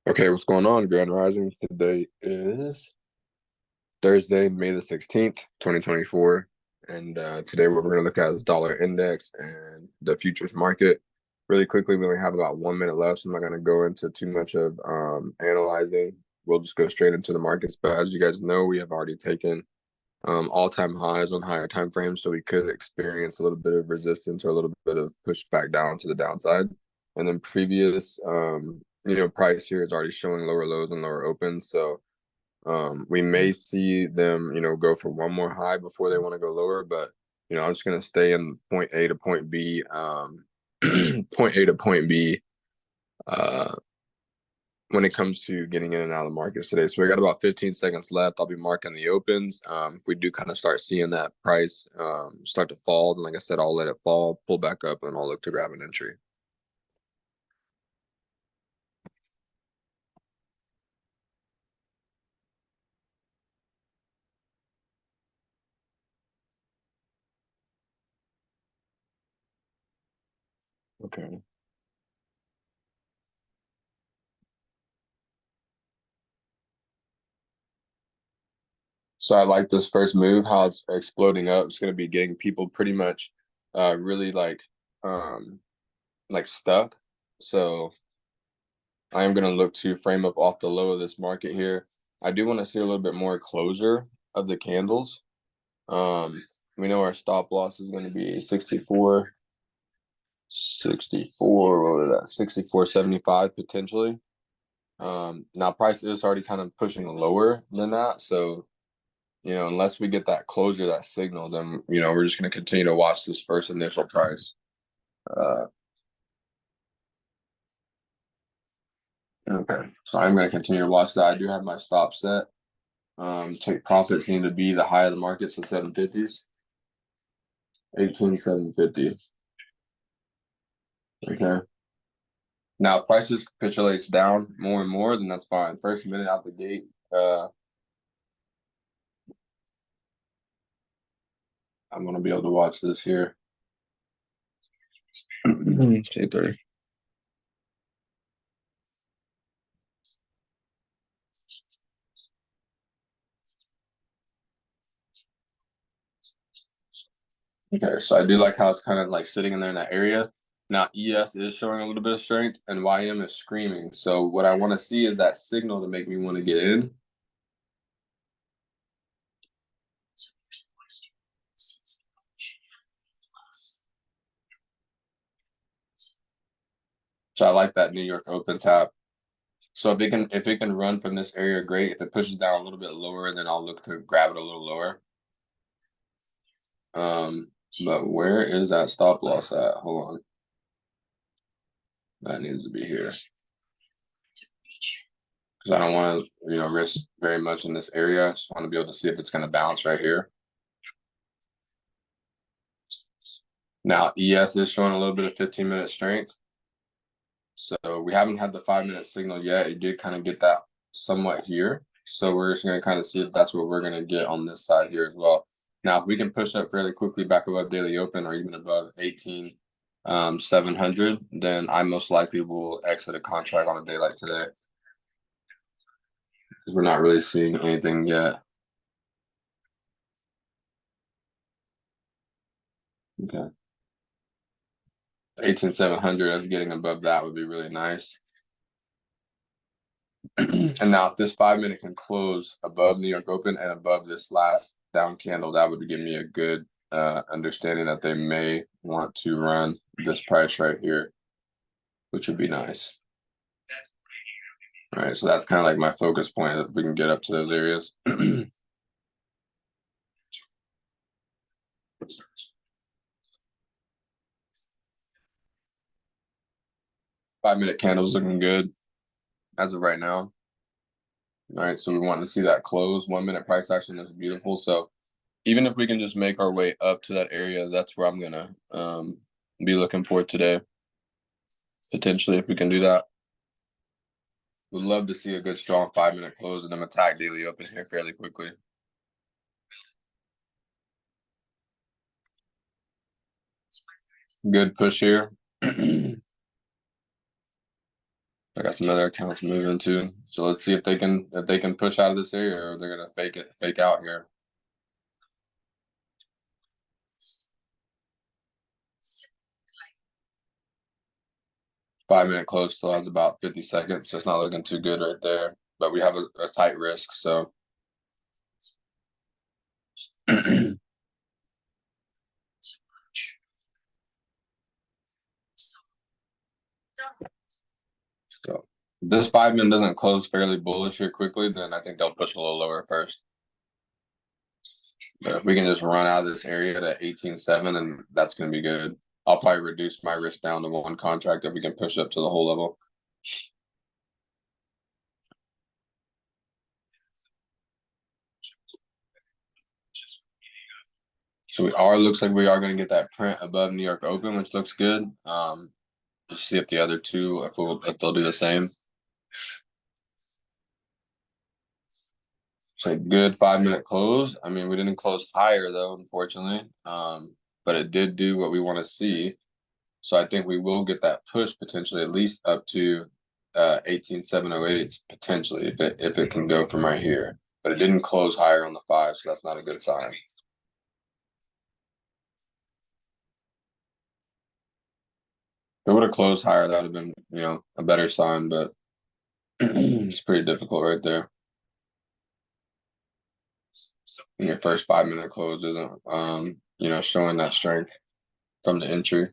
Okay, what's going on, Grand Rising? Today is Thursday, May the 16th, 2024. And today, what we're going to look at is dollar index and the futures market. Really quickly, we only have about 1 minute left, so I'm not going to go into too much of analyzing. We'll just go straight into the markets. But as you guys know, we have already taken all-time highs on higher time frames, so we could experience a little bit of resistance or a little bit of pushback down to the downside. And then previous, price here is already showing lower lows and lower opens, so we may see them, go for one more high before they want to go lower. But I'm just gonna stay in point A to point B, point A to point B. When it comes to getting in and out of the markets today. So we got about 15 seconds left. I'll be marking the opens. If we do kind of start seeing that price start to fall, then like I said, I'll let it fall, pull back up, and I'll look to grab an entry. Okay. So I like this first move, how it's exploding up. It's going to be getting people pretty much really like stuck. So I am going to look to frame up off the low of this market here. I do want to see a little bit more closure of the candles. We know our stop loss is going to be 64, what was that? 64.75 potentially. Now price is already kind of pushing lower than that. So, unless we get that closure, that signal, then, we're just going to continue to watch this first initial price. Uh, okay. So I'm going to continue to watch that. I do have my stop set. Take profits need to be the high of the market, so 750s. 18,750. Okay. Now, if prices capitulates down more and more, then that's fine. First minute out the gate, I'm gonna be able to watch this here. 8:30. Okay, so I do like how it's kind of like sitting in there in that area. Now, ES is showing a little bit of strength, and YM is screaming. So what I want to see is that signal to make me want to get in. So I like that New York open tap. So if it can run from this area, great. If it pushes down a little bit lower, then I'll look to grab it a little lower. But where is that stop loss at? Hold on. That needs to be here. Because I don't want to, risk very much in this area. I just want to be able to see if it's going to bounce right here. Now, ES is showing a little bit of 15-minute strength. So we haven't had the 5-minute signal yet. It did kind of get that somewhat here. So we're just going to kind of see if that's what we're going to get on this side here as well. Now, if we can push up fairly quickly back above daily open or even above 18,700, then I most likely will exit a contract on a day like today. Because we're not really seeing anything yet. Okay. 18,700 as getting above that would be really nice. And now if this 5-minute can close above New York Open and above this last down candle, that would give me a good understanding that they may want to run this price right here, which would be nice. All right, so that's kind of like my focus point if we can get up to those areas. 5-minute candles looking good as of right now. All right, so we want to see that close. 1-minute price action is beautiful. So even if we can just make our way up to that area, that's where I'm gonna be looking for today. Potentially, if we can do that, would love to see a good strong 5-minute close and then attack daily open here fairly quickly. Good push here. I got some other accounts moving too. So let's see if they can push out of this area, or they're gonna fake out here. 5 minute close still has about 50 seconds, so it's not looking too good right there. But we have a tight risk, so so if this 5 minute doesn't close fairly bullish here quickly, then I think they'll push a little lower first. But if we can just run out of this area to 18.7, and that's gonna be good. I'll probably reduce my risk down to one contract if we can push up to the whole level. So looks like we are going to get that print above New York Open, which looks good. Just see if the other two, if they'll do the same. So good 5 minute close. I mean, we didn't close higher though, unfortunately. But it did do what we want to see. So I think we will get that push potentially at least up to 18.708 potentially if it can go from right here. But it didn't close higher on the 5, so that's not a good sign. If it would have closed higher, that would have been, a better sign, but it's pretty difficult right there. Your first 5 minute close isn't, showing that strength from the entry.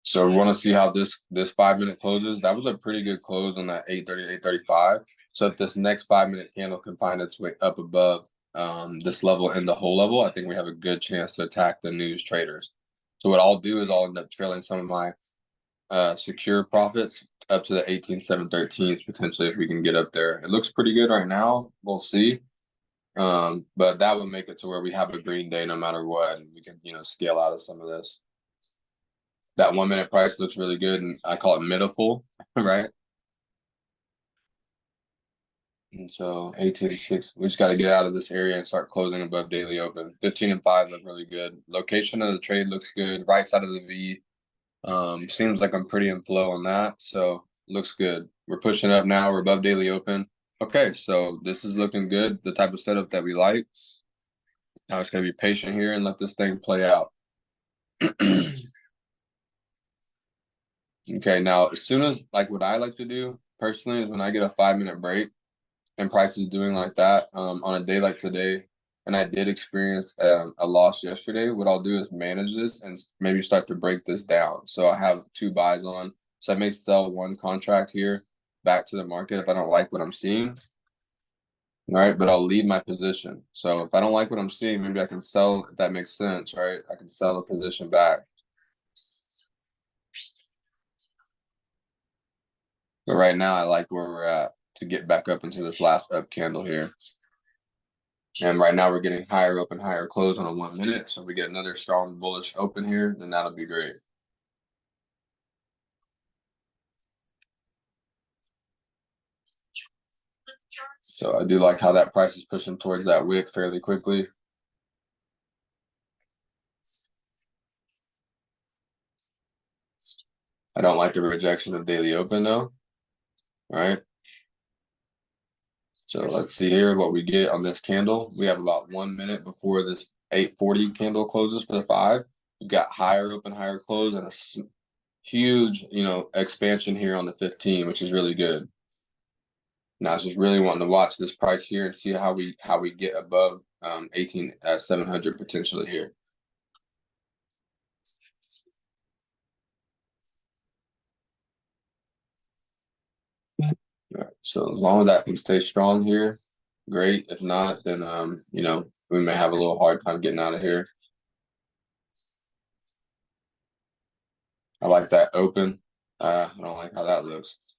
So we want to see how this 5 minute closes. That was a pretty good close on that 8:30, 8:35. So if this next 5 minute candle can find its way up above this level and the whole level, I think we have a good chance to attack the news traders. So what I'll do is I'll end up trailing some of my secure profits up to the 18,713 potentially if we can get up there. It looks pretty good right now. We'll see. But that would make it to where we have a green day no matter what, and we can, scale out of some of this. That 1 minute price looks really good, and I call it middle, right? And so 18.6, we just got to get out of this area and start closing above daily open. 15 and 5 look really good. Location of the trade looks good. Right side of the V. Seems like I'm pretty in flow on that, so looks good. We're pushing up now. We're above daily open. Okay, so this is looking good. The type of setup that we like. Now it's gonna be patient here and let this thing play out. Okay, now as soon as what I like to do personally is when I get a 5 minute break and price is doing like that on a day like today, and I did experience a loss yesterday, what I'll do is manage this and maybe start to break this down. So I have 2 buys on. So I may sell 1 contract here back to the market if I don't like what I'm seeing. Right, but I'll leave my position. So if I don't like what I'm seeing, maybe I can sell, if that makes sense, right? I can sell a position back. But right now, I like where we're at to get back up into this last up candle here. And right now, we're getting higher open, higher close on a 1 minute. So if we get another strong bullish open here, then that'll be great. So I do like how that price is pushing towards that wick fairly quickly. I don't like the rejection of daily open though. All right. So let's see here what we get on this candle. We have about 1 minute before this 8:40 candle closes for the 5. We've got higher open, higher close, and a huge, expansion here on the 15, which is really good. Now it's just really wanting to watch this price here and see how we get above 18,700 potentially here. All right, so as long as that can stay strong here, great. If not, then you know, we may have a little hard time getting out of here. I like that open. I don't like how that looks.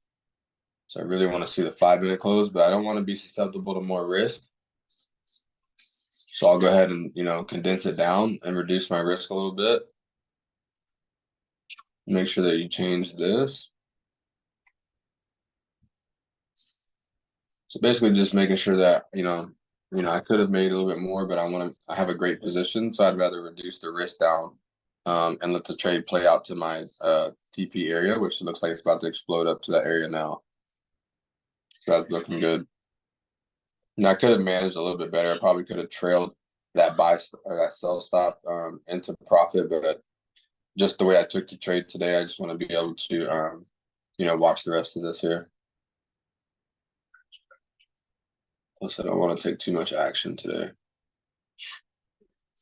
So I really want to see the 5 minute close, but I don't want to be susceptible to more risk. So I'll go ahead and, you know, condense it down and reduce my risk a little bit. Make sure that you change this. So basically just making sure that, I could have made a little bit more, but I have a great position. So I'd rather reduce the risk down and let the trade play out to my TP area, which looks like it's about to explode up to that area now. So that's looking good. Now I could have managed a little bit better. I probably could have trailed that or that sell stop into profit, but just the way I took the trade today, I just want to be able to watch the rest of this here. Plus, I don't want to take too much action today.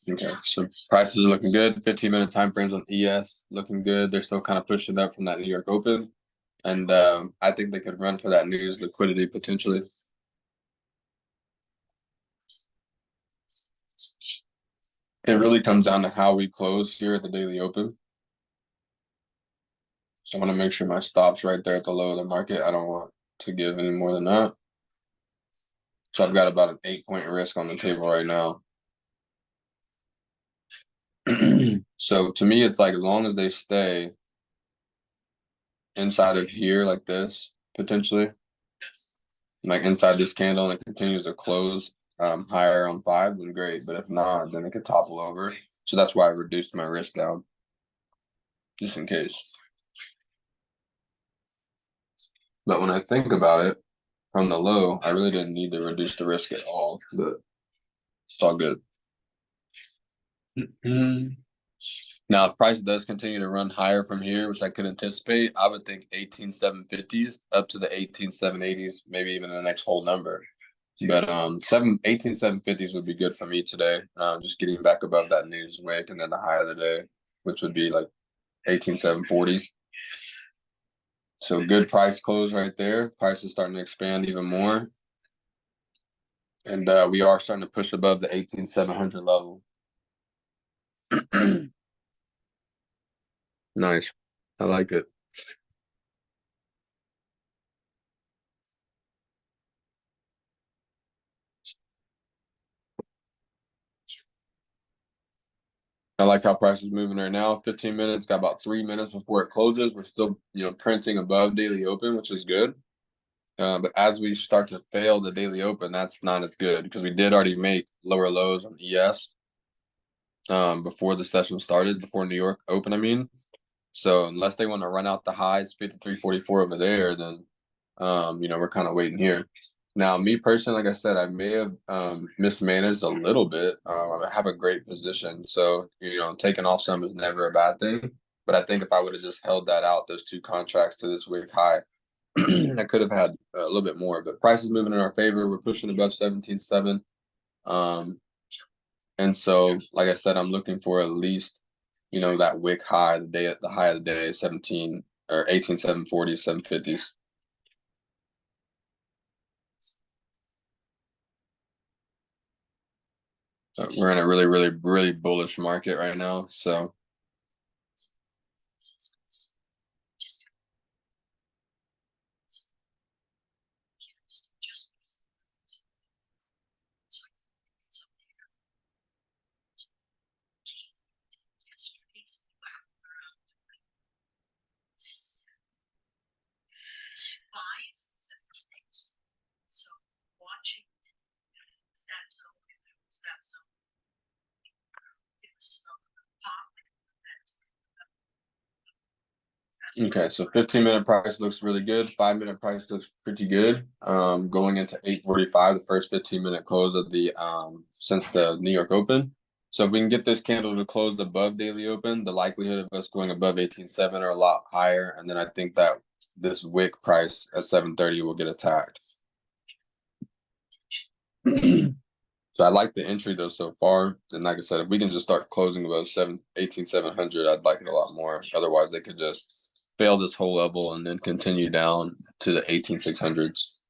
Okay, so prices are looking good. 15-minute time frames on ES looking good. They're still kind of pushing up from that New York Open, and I think they could run for that news liquidity potentially. It really comes down to how we close here at the daily open. So I want to make sure my stop's right there at the low of the market. I don't want to give any more than that. So I've got about an 8-point risk on the table right now. So to me, it's like as long as they stay inside of here like this, potentially, like inside this candle and it continues to close higher on 5, then great. But if not, then it could topple over. So that's why I reduced my risk down, just in case. But when I think about it, from the low, I really didn't need to reduce the risk at all, but it's all good. Now, if price does continue to run higher from here, which I could anticipate, I would think 18,750s up to the 18,780s, maybe even the next whole number. But 18,750s would be good for me today. Just getting back above that news wick and then the high of the day, which would be like 18,740s. So good price close right there. Price is starting to expand even more. And we are starting to push above the 18,700 level. Nice. I like it. I like how price is moving right now. 15 minutes, got about 3 minutes before it closes. We're still, printing above daily open, which is good. But as we start to fail the daily open, that's not as good because we did already make lower lows on ES before the session started, before New York Open, I mean. So unless they want to run out the highs, 53.44 over there, then, we're kind of waiting here. Now, me personally, like I said, I may have mismanaged a little bit. I have a great position. So, taking off some is never a bad thing. But I think if I would have just held that out, those 2 contracts to this week high, I could have had a little bit more. But price is moving in our favor. We're pushing above 17.7. And so, like I said, I'm looking for at least, that wick high, the high of the day, 17 or 18,740, 750s. We're in a really, really, really bullish market right now. So okay, so 15-minute price looks really good. 5-minute price looks pretty good. Going into 8:45, the first 15-minute close of the since the New York Open. So if we can get this candle to close above daily open, the likelihood of us going above 18.7 are a lot higher. And then I think that this wick price at 7:30 will get attacked. So I like the entry though so far. And like I said, if we can just start closing above 18,700, I'd like it a lot more. Otherwise, they could just fail this whole level and then continue down to the 18,600s.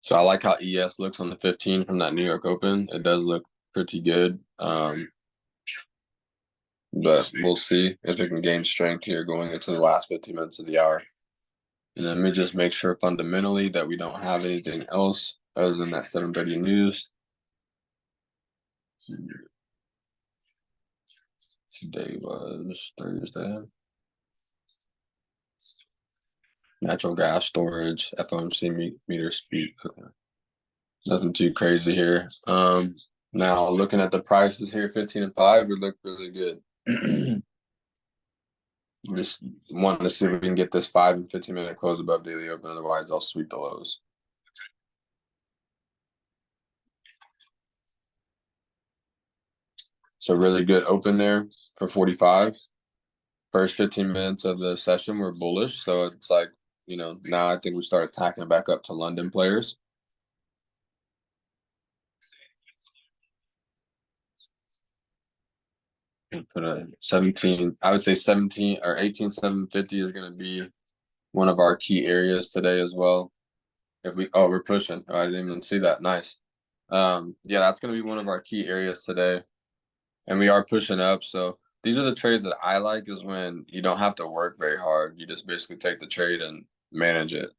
So I like how ES looks on the 15 from that New York Open. It does look pretty good. But we'll see if it can gain strength here going into the last 15 minutes of the hour. And let me just make sure fundamentally that we don't have anything else other than that 7:30 news. Today was Thursday. Natural gas storage, FOMC meter speed. Nothing too crazy here. Now looking at the prices here, 15 and 5, we look really good. Just wanting to see if we can get this 5 and 15-minute close above daily open. Otherwise, I'll sweep the lows. So really good open there for 45. First 15 minutes of the session were bullish. So it's like, now I think we start attacking back up to London players. Put a 17, I would say 17 or 18,750 is going to be one of our key areas today as well. We're pushing. Oh, I didn't even see that. Nice. Yeah, that's going to be one of our key areas today. And we are pushing up. So these are the trades that I like, is when you don't have to work very hard. You just basically take the trade and manage it.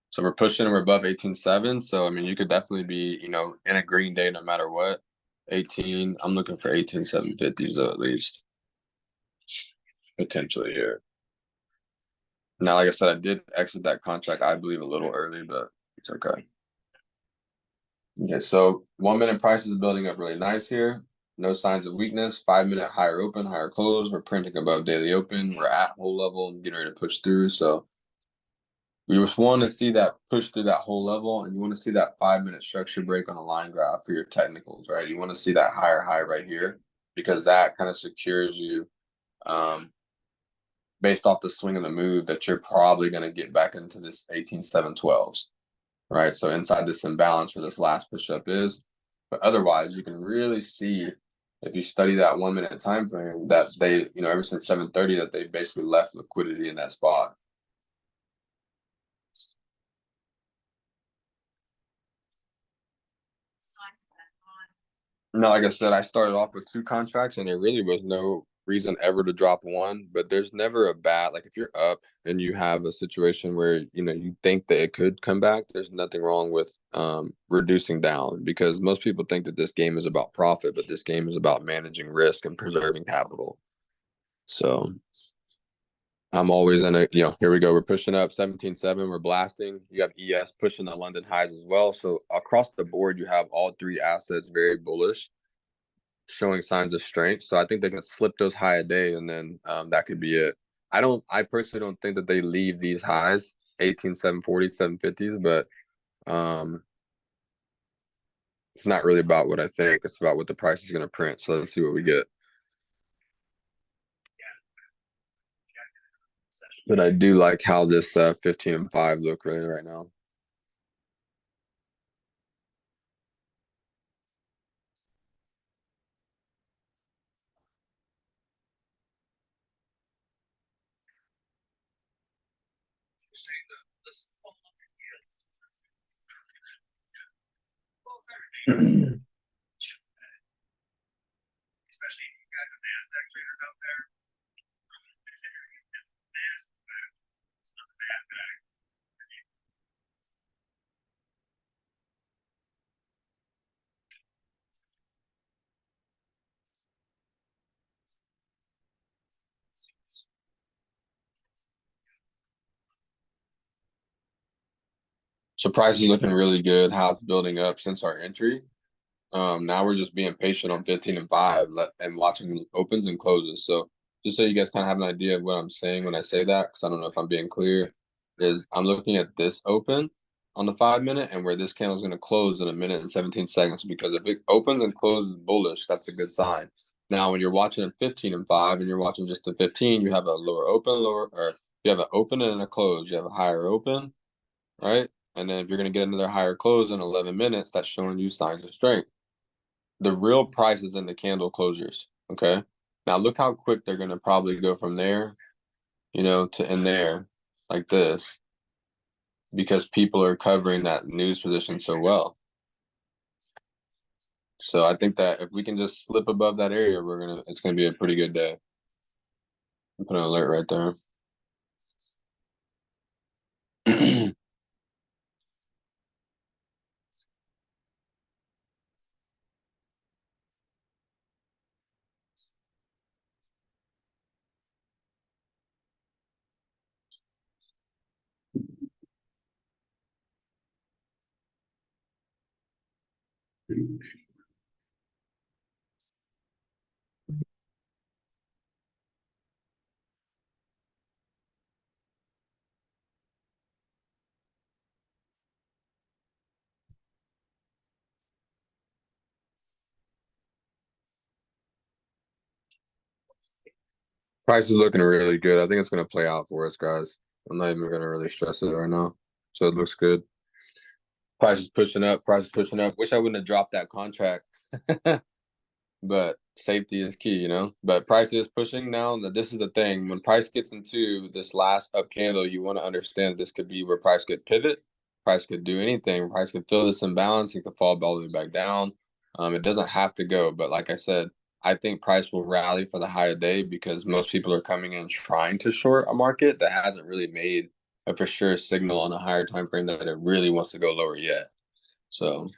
So we're pushing, we're above 18.7. So, I mean, you could definitely be, in a green day no matter what. 18, I'm looking for 18,750s though, at least. Potentially here. Now, like I said, I did exit that contract, I believe, a little early, but it's okay. Okay, so 1 minute price is building up really nice here. No signs of weakness. 5 minute higher open, higher close. We're printing above daily open. We're at whole level and getting ready to push through. So we just want to see that push through that whole level, and you want to see that 5 minute structure break on a line graph for your technicals, right? You want to see that higher high right here, because that kind of secures you based off the swing of the move that you're probably going to get back into this 18.712s. Right, so inside this imbalance where this last push up is, but otherwise you can really see, if you study that 1 minute time frame, that they, ever since 7:30, that they basically left liquidity in that spot. No, like I said, I started off with 2 contracts, and there really was no reason ever to drop one. But there's never a bad, like if you're up and you have a situation where you think that it could come back, there's nothing wrong with reducing down, because most people think that this game is about profit, but this game is about managing risk and preserving capital. So I'm always in a, here we go, we're pushing up 17.7, we're blasting. You have ES pushing the London highs as well. So across the board, you have all 3 assets very bullish, showing signs of strength. So I think they can slip those high a day, and then that could be it. I personally don't think that they leave these highs, 18,740, 750s, but it's not really about what I think. It's about what the price is going to print. So let's see what we get. But I do like how this 15 and 5 look really right now. So price is looking really good. How it's building up since our entry. Now we're just being patient on 15 and 5 and watching opens and closes. So just so you guys kind of have an idea of what I'm saying when I say that, because I don't know if I'm being clear, is I'm looking at this open on the 5 minute and where this candle is going to close in a minute and 17 seconds. Because if it opens and closes bullish, that's a good sign. Now, when you're watching a 15 and 5 and you're watching just a 15, you have a lower open, or you have an open and a close. You have a higher open, right? And then if you're going to get another higher close in 11 minutes, that's showing you signs of strength. The real price is in the candle closures. Okay. Now look how quick they're going to probably go from there to in there like this because people are covering that news position so well. So I think that if we can just slip above that area, it's gonna be a pretty good day. Put an alert right there. Price is looking really good. I think it's gonna play out for us, guys. I'm not even gonna really stress it right now. So it looks good. Price is pushing up. Price is pushing up. Wish I wouldn't have dropped that contract. But safety is key. But price is pushing now. That this is the thing. When price gets into this last up candle, you want to understand this could be where price could pivot. Price could do anything. Price could fill this imbalance. It could fall all the way back down. It doesn't have to go. But like I said, I think price will rally for the higher day because most people are coming in trying to short a market that hasn't really made a for sure signal on a higher time frame that it really wants to go lower yet. So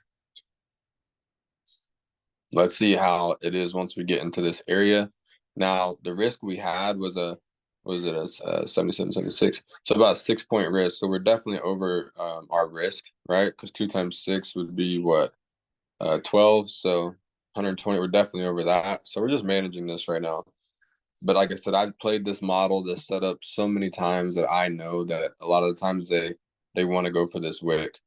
let's see how it is once we get into this area. Now, the risk we had was it a 77, 76? So about 6 point risk. So we're definitely over our risk, right? Because 2 times 6 would be what, 12. So 120. We're definitely over that. So we're just managing this right now. But like I said, I've played this model, this setup so many times that I know that a lot of the times they want to go for this wick,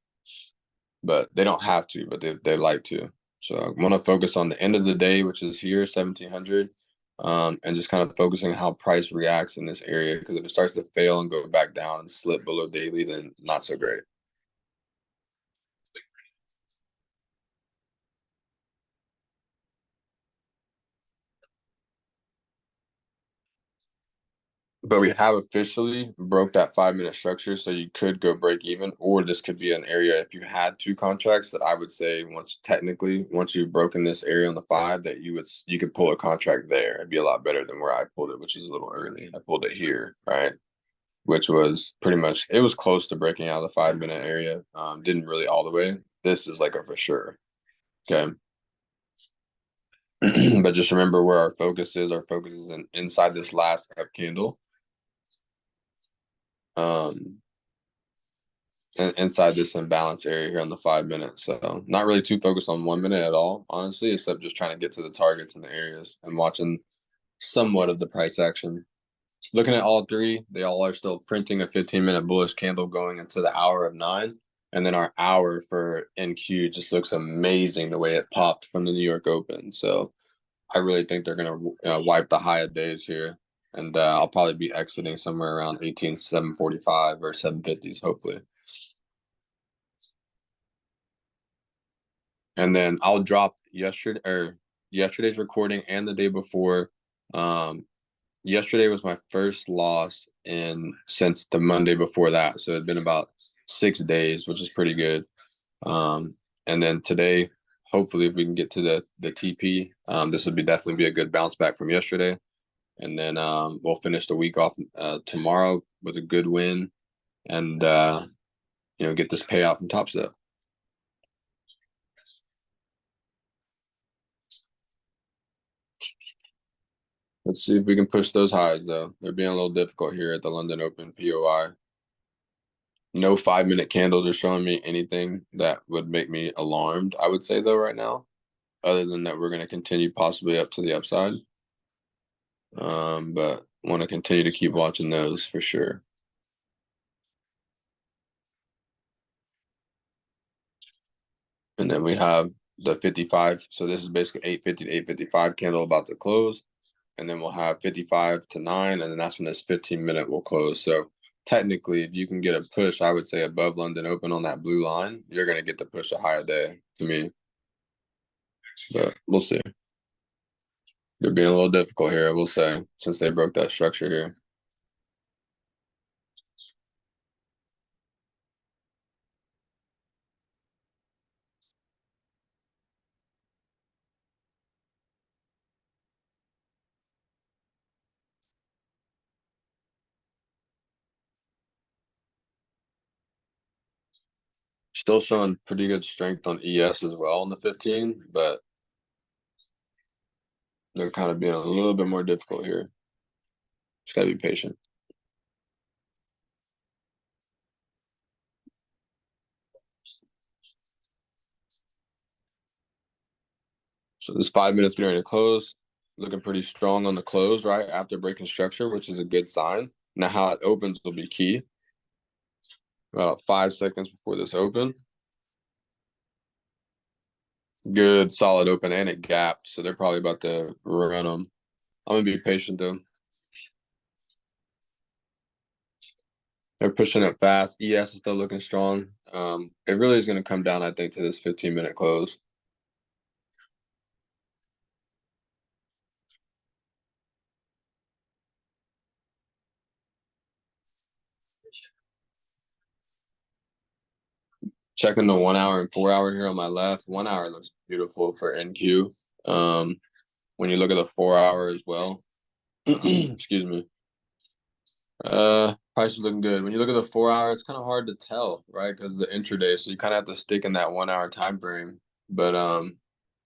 but they don't have to, but they like to. So I want to focus on the end of the day, which is here, 1700, and just kind of focusing how price reacts in this area. Because if it starts to fail and go back down and slip below daily, then not so great. But we have officially broke that 5 minute structure, so you could go break even, or this could be an area if you had two contracts that I would say once you've broken this area on the five, that you could pull a contract there. It'd be a lot better than where I pulled it, which is a little early. I pulled it here, right? Which was pretty much it was close to breaking out of the 5 minute area. Didn't really all the way. This is like a for sure. Okay. But just remember where our focus is. Our focus is inside this last up candle. Um, inside this imbalance area here on the 5 minute. So not really too focused on 1 minute at all, honestly, except just trying to get to the targets and the areas and watching somewhat of the price action. Looking at all three, they all are still printing a 15-minute bullish candle going into the hour of 9. And then our hour for NQ just looks amazing the way it popped from the New York Open. So I really think they're going to wipe the high of days here. And I'll probably be exiting somewhere around 18,745 or 750s, hopefully. And then I'll drop yesterday's recording and the day before. Yesterday was my first loss in since the Monday before that, so it'd been about 6 days, which is pretty good. And then today, hopefully, if we can get to the TP, this would be definitely be a good bounce back from yesterday. And then we'll finish the week off tomorrow with a good win, and get this payout from Top Step. Let's see if we can push those highs, though. They're being a little difficult here at the London Open POI. No 5 minute candles are showing me anything that would make me alarmed, I would say, though, right now, other than that we're going to continue possibly up to the upside. But want to continue to keep watching those for sure. And then we have the 55. So this is basically 850 to 855 candle about to close. And then we'll have 55 to 9. And then that's when this 15-minute will close. So technically, if you can get a push, I would say above London Open on that blue line, you're going to get to push a higher day to me. But we'll see. They're being a little difficult here, I will say, since they broke that structure here. Still showing pretty good strength on ES as well on the 15, but they're kind of being a little bit more difficult here. Just gotta be patient. So this 5 minutes getting ready to close, looking pretty strong on the close, right? After breaking structure, which is a good sign. Now how it opens will be key. About 5 seconds before this open. Good solid open and it gapped, so they're probably about to run them. I'm gonna be patient though. They're pushing it fast. ES is still looking strong. It really is gonna come down, I think, to this 15-minute close. Checking the 1 hour and 4 hour here on my left. 1 hour looks beautiful for NQ. When you look at the 4 hour as well, excuse me. Price is looking good. When you look at the 4 hour, it's kind of hard to tell, right? Because the intraday, so you kind of have to stick in that 1 hour time frame. But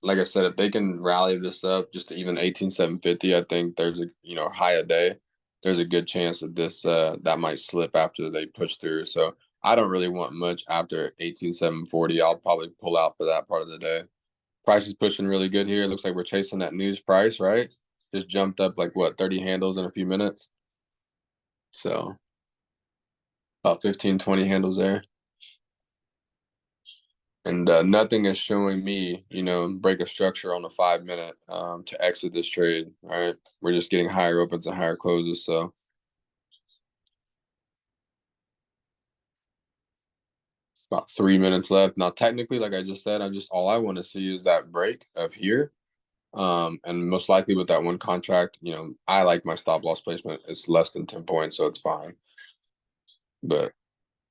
like I said, if they can rally this up just to even 18,750, I think there's a high a day. There's a good chance that this that might slip after they push through. So I don't really want much after 18,740. I'll probably pull out for that part of the day. Price is pushing really good here. It looks like we're chasing that news price, right? Just jumped up like what, 30 handles in a few minutes. So about 15, 20 handles there. And nothing is showing me, break a structure on the 5 minute to exit this trade. All right. We're just getting higher opens and higher closes. So about 3 minutes left. Now, technically, like I just said, all I want to see is that break of here. And most likely with that one contract, I like my stop loss placement. It's less than 10 points, so it's fine. But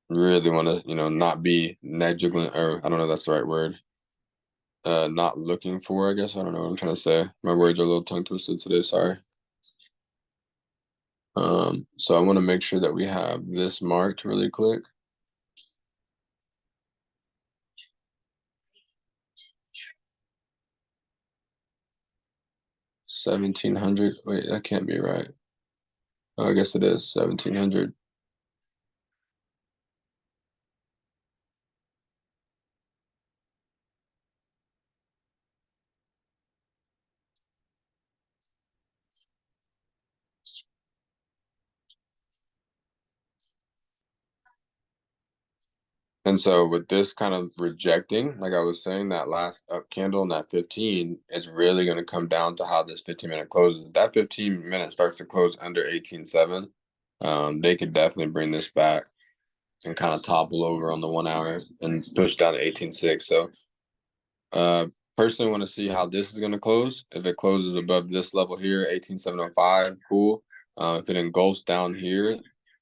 really want to, not be negligent, or I don't know if that's the right word. Not looking for, I guess. I don't know what I'm trying to say. My words are a little tongue twisted today, sorry. So I want to make sure that we have this marked really quick. $1,700. Wait, that can't be right. Oh, I guess it is 1,700. And so with this kind of rejecting, like I was saying, that last up candle and that 15 is really going to come down to how this 15-minute closes. If that 15-minute starts to close under 18.7, they could definitely bring this back and kind of topple over on the 1 hour and push down to 18.6. So uh personally want to see how this is going to close. If it closes above this level here, 18.705, cool. If it engulfs down here,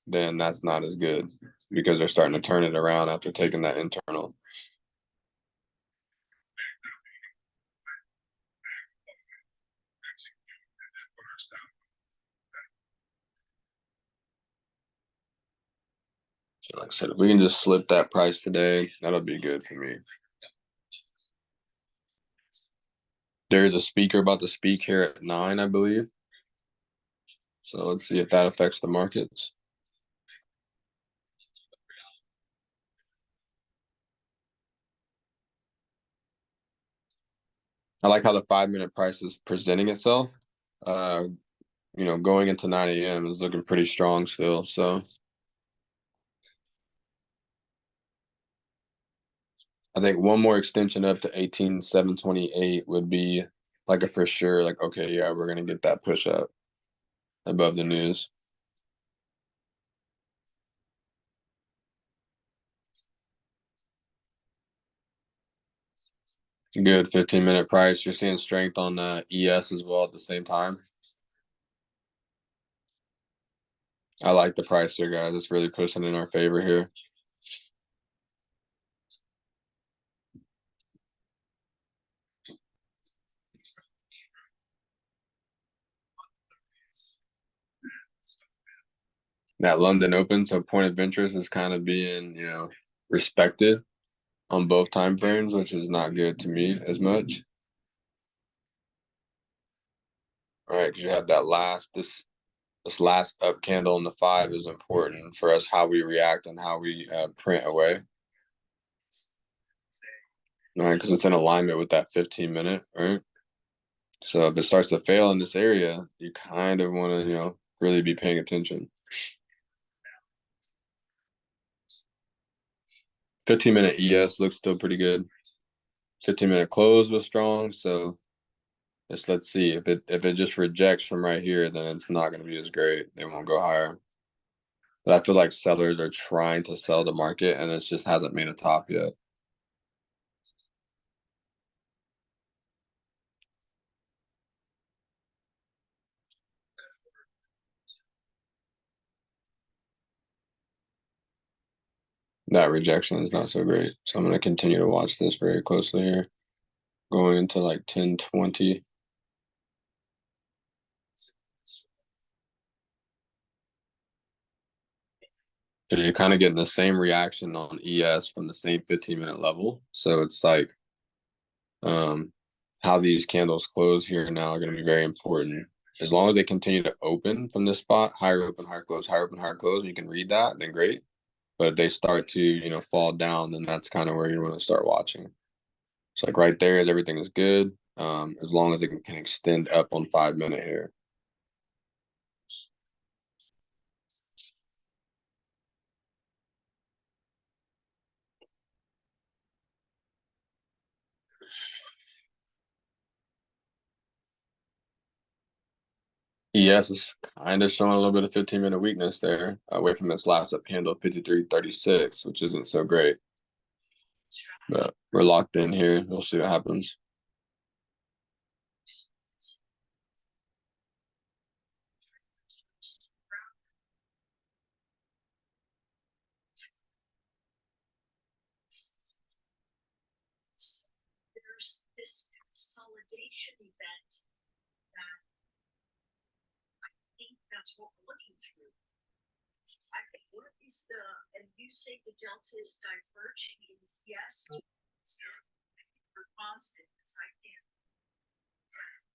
then that's not as good because they're starting to turn it around after taking that internal. So like I said, if we can just slip that price today, that'll be good for me. There's a speaker about to speak here at 9, I believe. So let's see if that affects the markets. I like how the 5 minute price is presenting itself. Uh, going into 9 a.m. is looking pretty strong still. So I think one more extension up to 18,728 would be like a for sure, like, okay, yeah, we're gonna get that push up above the news. Good 15-minute price. You're seeing strength on ES as well at the same time. I like the price here, guys. It's really pushing in our favor here. That London Open, so point of interest is kind of being, respected. on both time frames, which is not good to me as much. All right, because you have that this last up candle in the 5 is important for us how we react and how we print away. All right, because it's in alignment with that 15-minute, right? So if it starts to fail in this area, you kind of want to, really be paying attention. 15-minute ES looks still pretty good. 15-minute close was strong, so let's see. If it just rejects from right here, then it's not going to be as great. They won't go higher. But I feel like sellers are trying to sell the market, and it just hasn't made a top yet. That rejection is not so great. So I'm going to continue to watch this very closely here. Going into like 10:20. So you're kind of getting the same reaction on ES from the same 15-minute level. So it's like how these candles close here now are going to be very important. As long as they continue to open from this spot, higher open, higher close, higher open, higher close, and you can read that, then great. But if they start to, fall down, then that's kind of where you want to start watching. So like right there is everything is good. As long as it can extend up on 5-minute here. ES is kind of showing a little bit of 15-minute weakness there, away from this last up candle 53.36, which isn't so great. But we're locked in here. We'll see what happens. There's this consolidation event that I think that's what we're looking through. I think what is and you say the delta is diverging, and yes, we're positive because I can't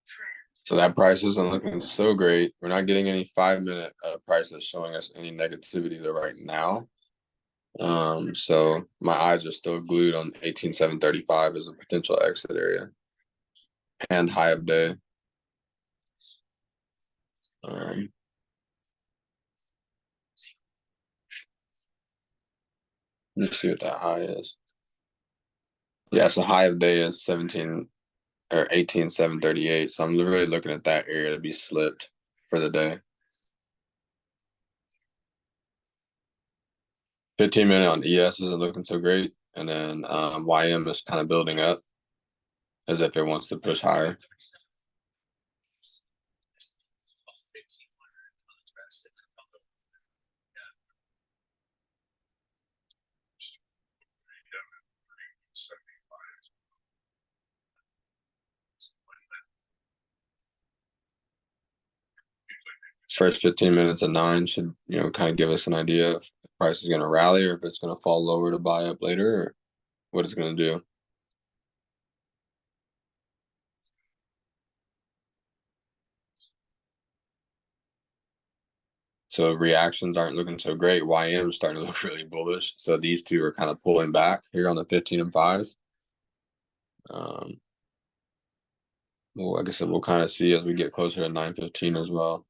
trend. So that price isn't looking so great. We're not getting any 5-minute prices showing us any negativity there right now. So my eyes are still glued on 18,735 as a potential exit area and high of day. Let me see what that high is. Yeah, so high of day is 18,738. So I'm really looking at that area to be slipped for the day. 15-minute on ES isn't looking so great, and then YM is kind of building up as if it wants to push higher. First 15 minutes at 9 should, kind of give us an idea if the price is going to rally or if it's going to fall lower to buy up later or what it's going to do. So reactions aren't looking so great. YM is starting to look really bullish. So these two are kind of pulling back here on the 15 and 5s. Well, like I said, we'll kind of see as we get closer to 9:15 as well.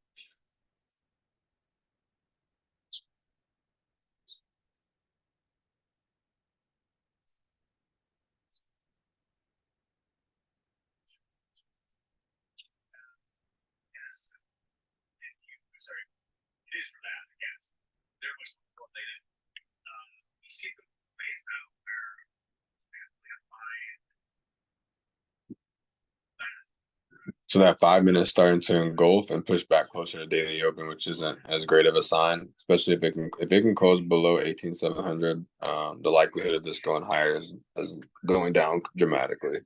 So that 5-minute is starting to engulf and push back closer to daily open, which isn't as great of a sign, especially if it can close below 18,700. The likelihood of this going higher is going down dramatically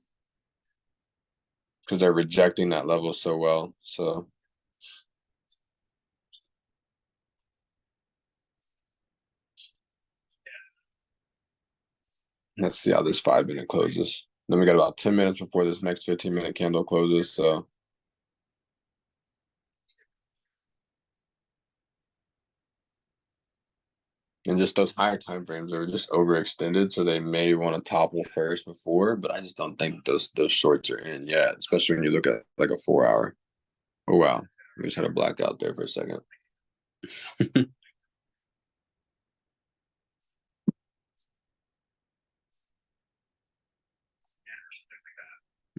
because they're rejecting that level so well. So Let's see how this 5 minute closes. Then we got about 10 minutes before this next 15-minute candle closes. So, and just those higher time frames are just overextended, so they may want to topple first before. But I just don't think those shorts are in yet, especially when you look at like a 4 hour. Oh wow, we just had a blackout there for a second.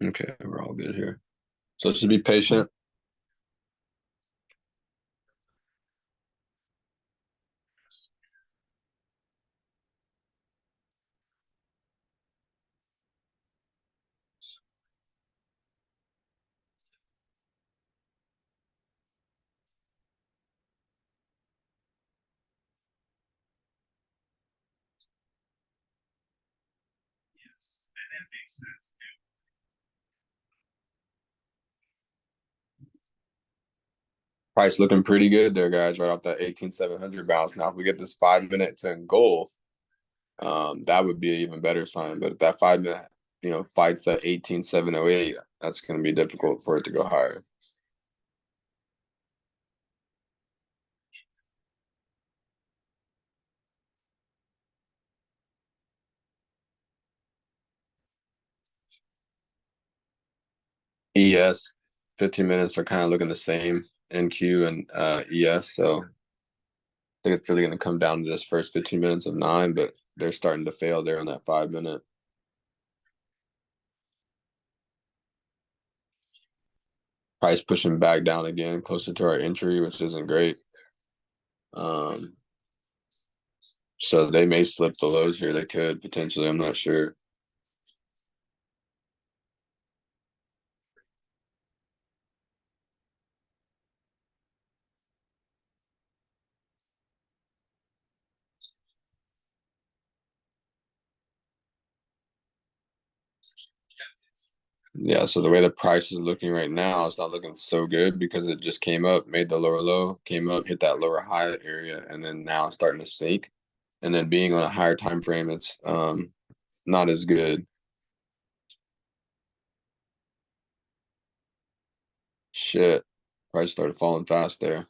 Okay, we're all good here. So just be patient. Price looking pretty good there, guys, right off that 18,700 bounce. Now, if we get this 5 minute to engulf, that would be an even better sign. But if that 5 minute, fights that 18,708, that's going to be difficult for it to go higher. ES, 15 minutes are kind of looking the same, NQ and ES. So I think it's really going to come down to this first 15 minutes of 9, but they're starting to fail there on that 5 minute. Price pushing back down again, closer to our entry, which isn't great. So they may slip the lows here. They could potentially. I'm not sure. Yeah, so the way the price is looking right now, it's not looking so good because it just came up, made the lower low, came up, hit that lower high area, and then now it's starting to sink. And then being on a higher time frame, it's not as good. Shit. Price started falling fast there.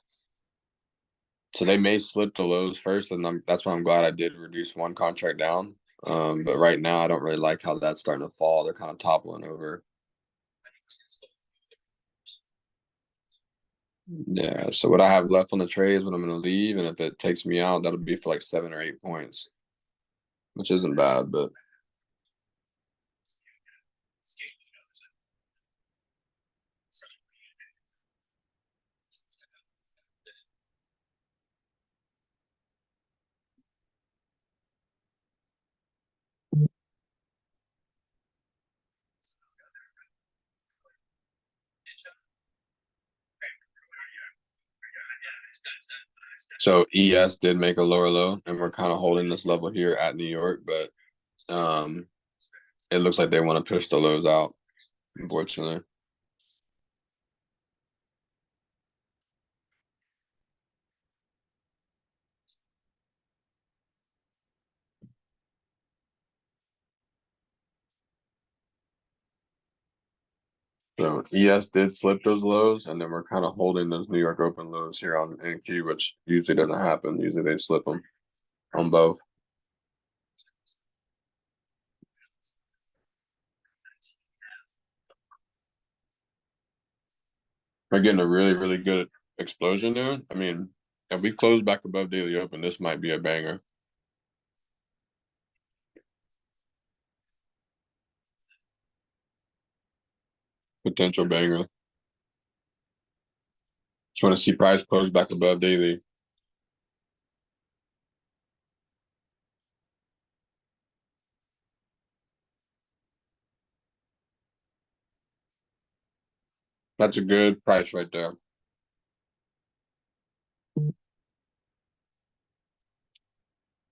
So they may slip the lows first, and that's why I'm glad I did reduce one contract down. But right now I don't really like how that's starting to fall. They're kind of toppling over. Yeah, so what I have left on the trade is what I'm gonna leave, and if it takes me out, that'll be for like 7 or 8 points, which isn't bad, but so ES did make a lower low, and we're kind of holding this level here at New York, but it looks like they want to push the lows out, unfortunately. So ES did slip those lows, and then we're kind of holding those New York Open lows here on NQ, which usually doesn't happen. Usually they slip them on both. We're getting a really, really good explosion there. I mean, if we close back above daily open, this might be a banger. Potential banger. Just want to see price close back above daily. That's a good price right there.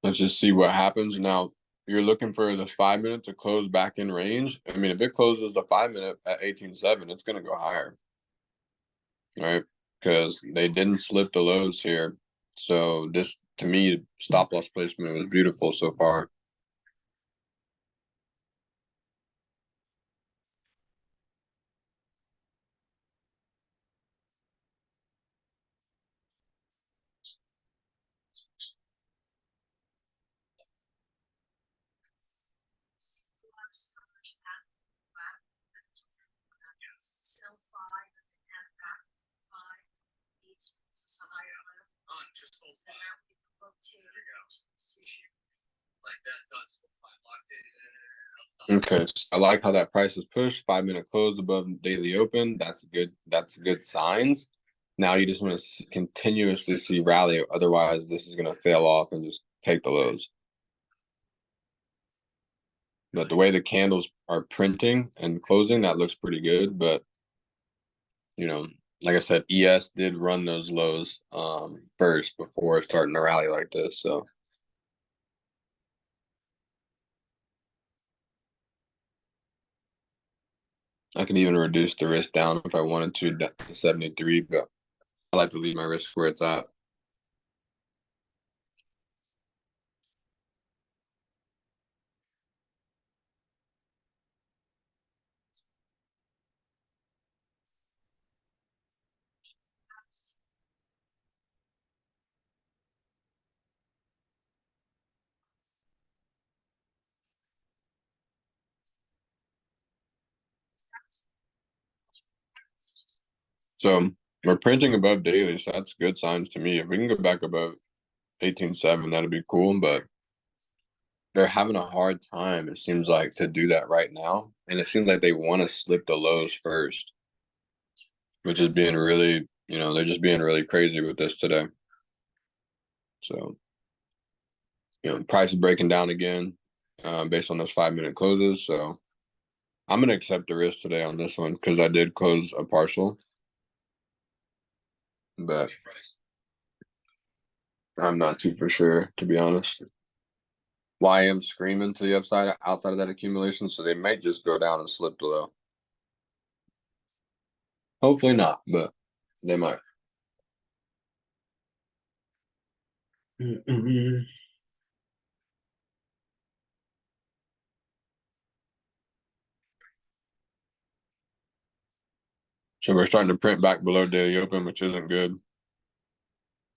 Let's just see what happens. Now, you're looking for the 5 minute to close back in range. I mean, if it closes the 5 minute at 18.7, it's going to go higher, right? Because they didn't slip the lows here. So this, to me, stop loss placement was beautiful so far. Okay, so I like how that price is pushed. 5 minute close above daily open. That's good. That's good signs. Now you just want to continuously see rally. Otherwise, this is going to fail off and just take the lows. But the way the candles are printing and closing, that looks pretty good. But you know, like I said, ES did run those lows first before starting to rally like this. So I can even reduce the risk down if I wanted to to 73, but I like to leave my risk where it's at. So we're printing above daily, so that's good signs to me. If we can go back above 18.7, that'd be cool, but they're having a hard time, it seems like, to do that right now. And it seems like they want to slip the lows first, which is being really, they're just being really crazy with this today. So, the price is breaking down again based on those 5 minute closes. So I'm going to accept the risk today on this one because I did close a partial. But I'm not too for sure, to be honest. YM screaming to the upside outside of that accumulation, so they might just go down and slip the low. Hopefully not, but they might. So we're starting to print back below daily open, which isn't good.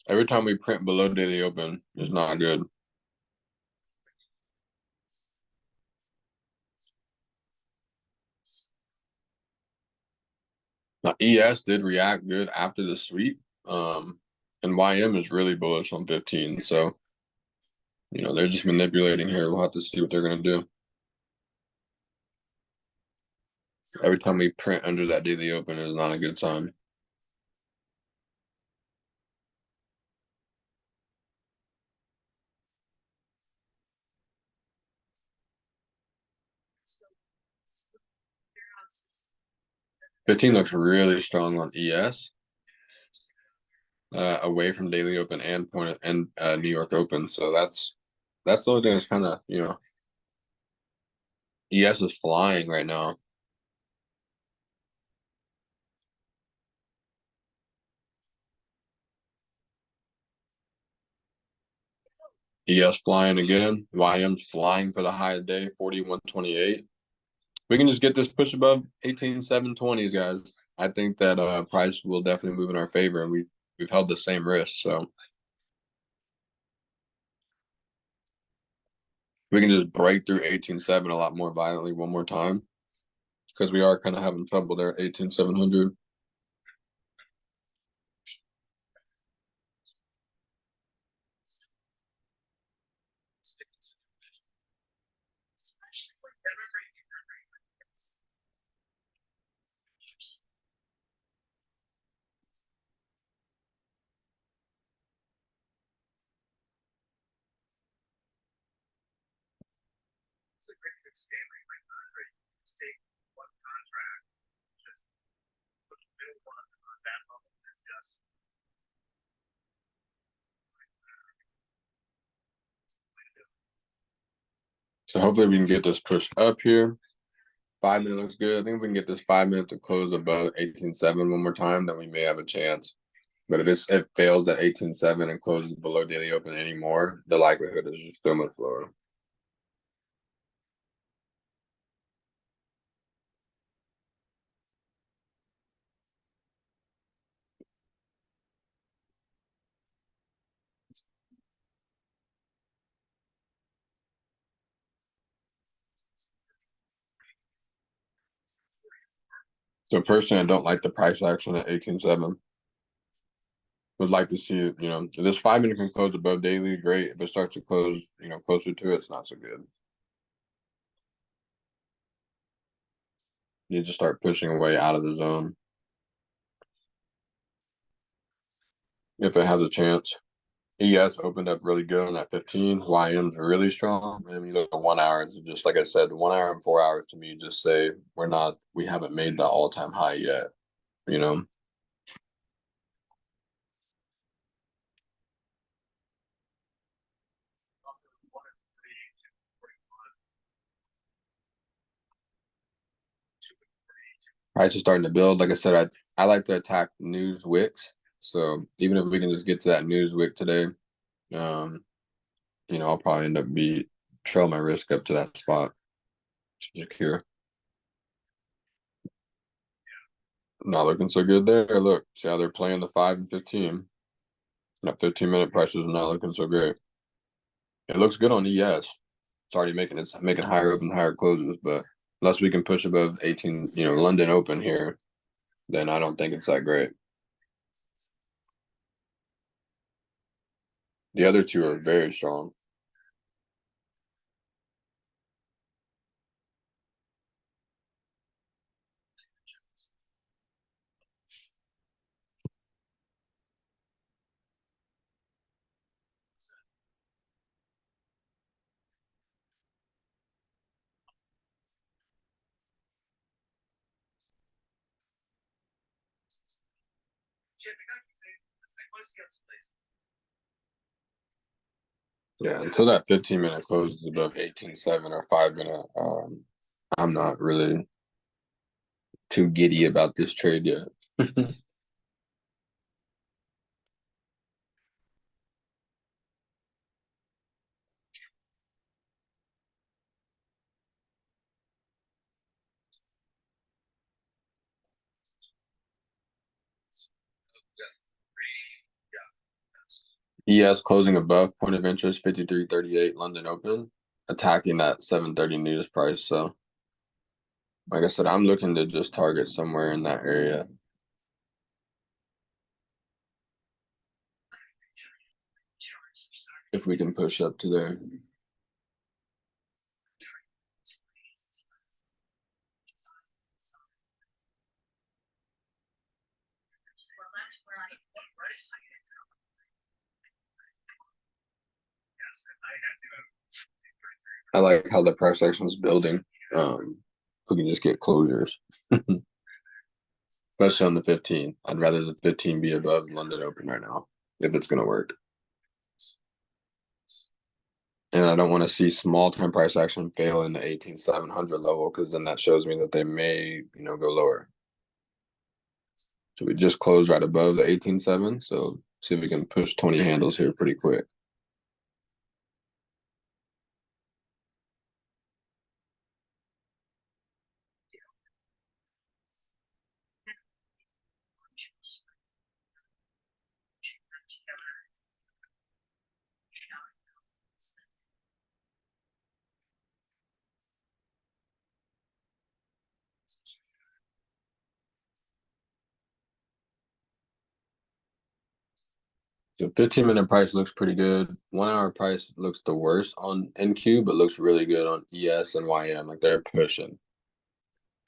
Every time we print below daily open, it's not good. Now ES did react good after the sweep, and YM is really bullish on 15. So, they're just manipulating here. We'll have to see what they're gonna do. Every time we print under that daily open is not a good sign. So, 15 looks really strong on ES. Away from daily open and point and New York Open. So that's the only thing that's kind of, ES is flying right now. ES flying again. YM's flying for the high of the day, 41.28. We can just get this push above 18,720s, guys. I think that price will definitely move in our favor, and we've held the same risk, so we can just break through 18.7 a lot more violently one more time because we are kind of having trouble there at 18,700. it's a great scaling like Andre. Just take one contract, just put the middle one on that level and just So hopefully we can get this push up here. 5 minute looks good. I think if we can get this 5 minute to close above 18.7 one more time, then we may have a chance. But if it fails at 18.7 and closes below daily open anymore, the likelihood is just so much lower. So personally, I don't like the price action at 18.7. would like to see it, if this 5 minute can close above daily, great. If it starts to close, closer to it, it's not so good. You just start pushing away out of the zone. If it has a chance. ES opened up really good on that 15. YM's really strong. And you look at 1 hour, it's just like I said, 1 hour and 4 hours to me just say we haven't made that all-time high yet, you know. Price is starting to build. Like I said, I like to attack news wicks. So even if we can just get to that news wick today, um, I'll probably end up trail my risk up to that spot to secure. Not looking so good there. Look, see how they're playing the 5 and 15. That 15-minute prices are not looking so great. It looks good on ES. It's making higher open, higher closes, but unless we can push above 18, London Open here, then I don't think it's that great. The other two are very strong. Yeah, until that 15-minute closes above 18.7 or 5 minute, I'm not really too giddy about this trade yet. ES closing above point of interest 53.38 London Open, attacking that 7:30 news price. So, like I said, I'm looking to just target somewhere in that area. If we can push up to there. I like how the price action is building. We can just get closures, especially on the 15. I'd rather the 15 be above London Open right now if it's going to work. And I don't want to see small time price action fail in the 18,700 level because then that shows me that they may, go lower. So we just closed right above the 18.7. So see if we can push 20 handles here pretty quick. So 15-minute price looks pretty good. 1 hour price looks the worst on NQ, but looks really good on ES and YM. Like they're pushing.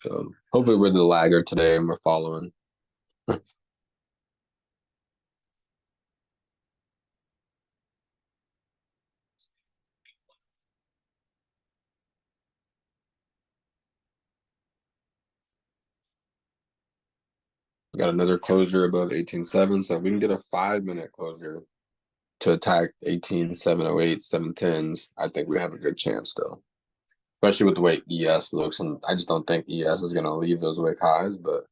So hopefully we're the lagger today and we're following. Got another closure above 18.7. So if we can get a 5-minute closure to attack 18.708, 710s, I think we have a good chance still. Especially with the way ES looks. And I just don't think ES is going to leave those wick highs, but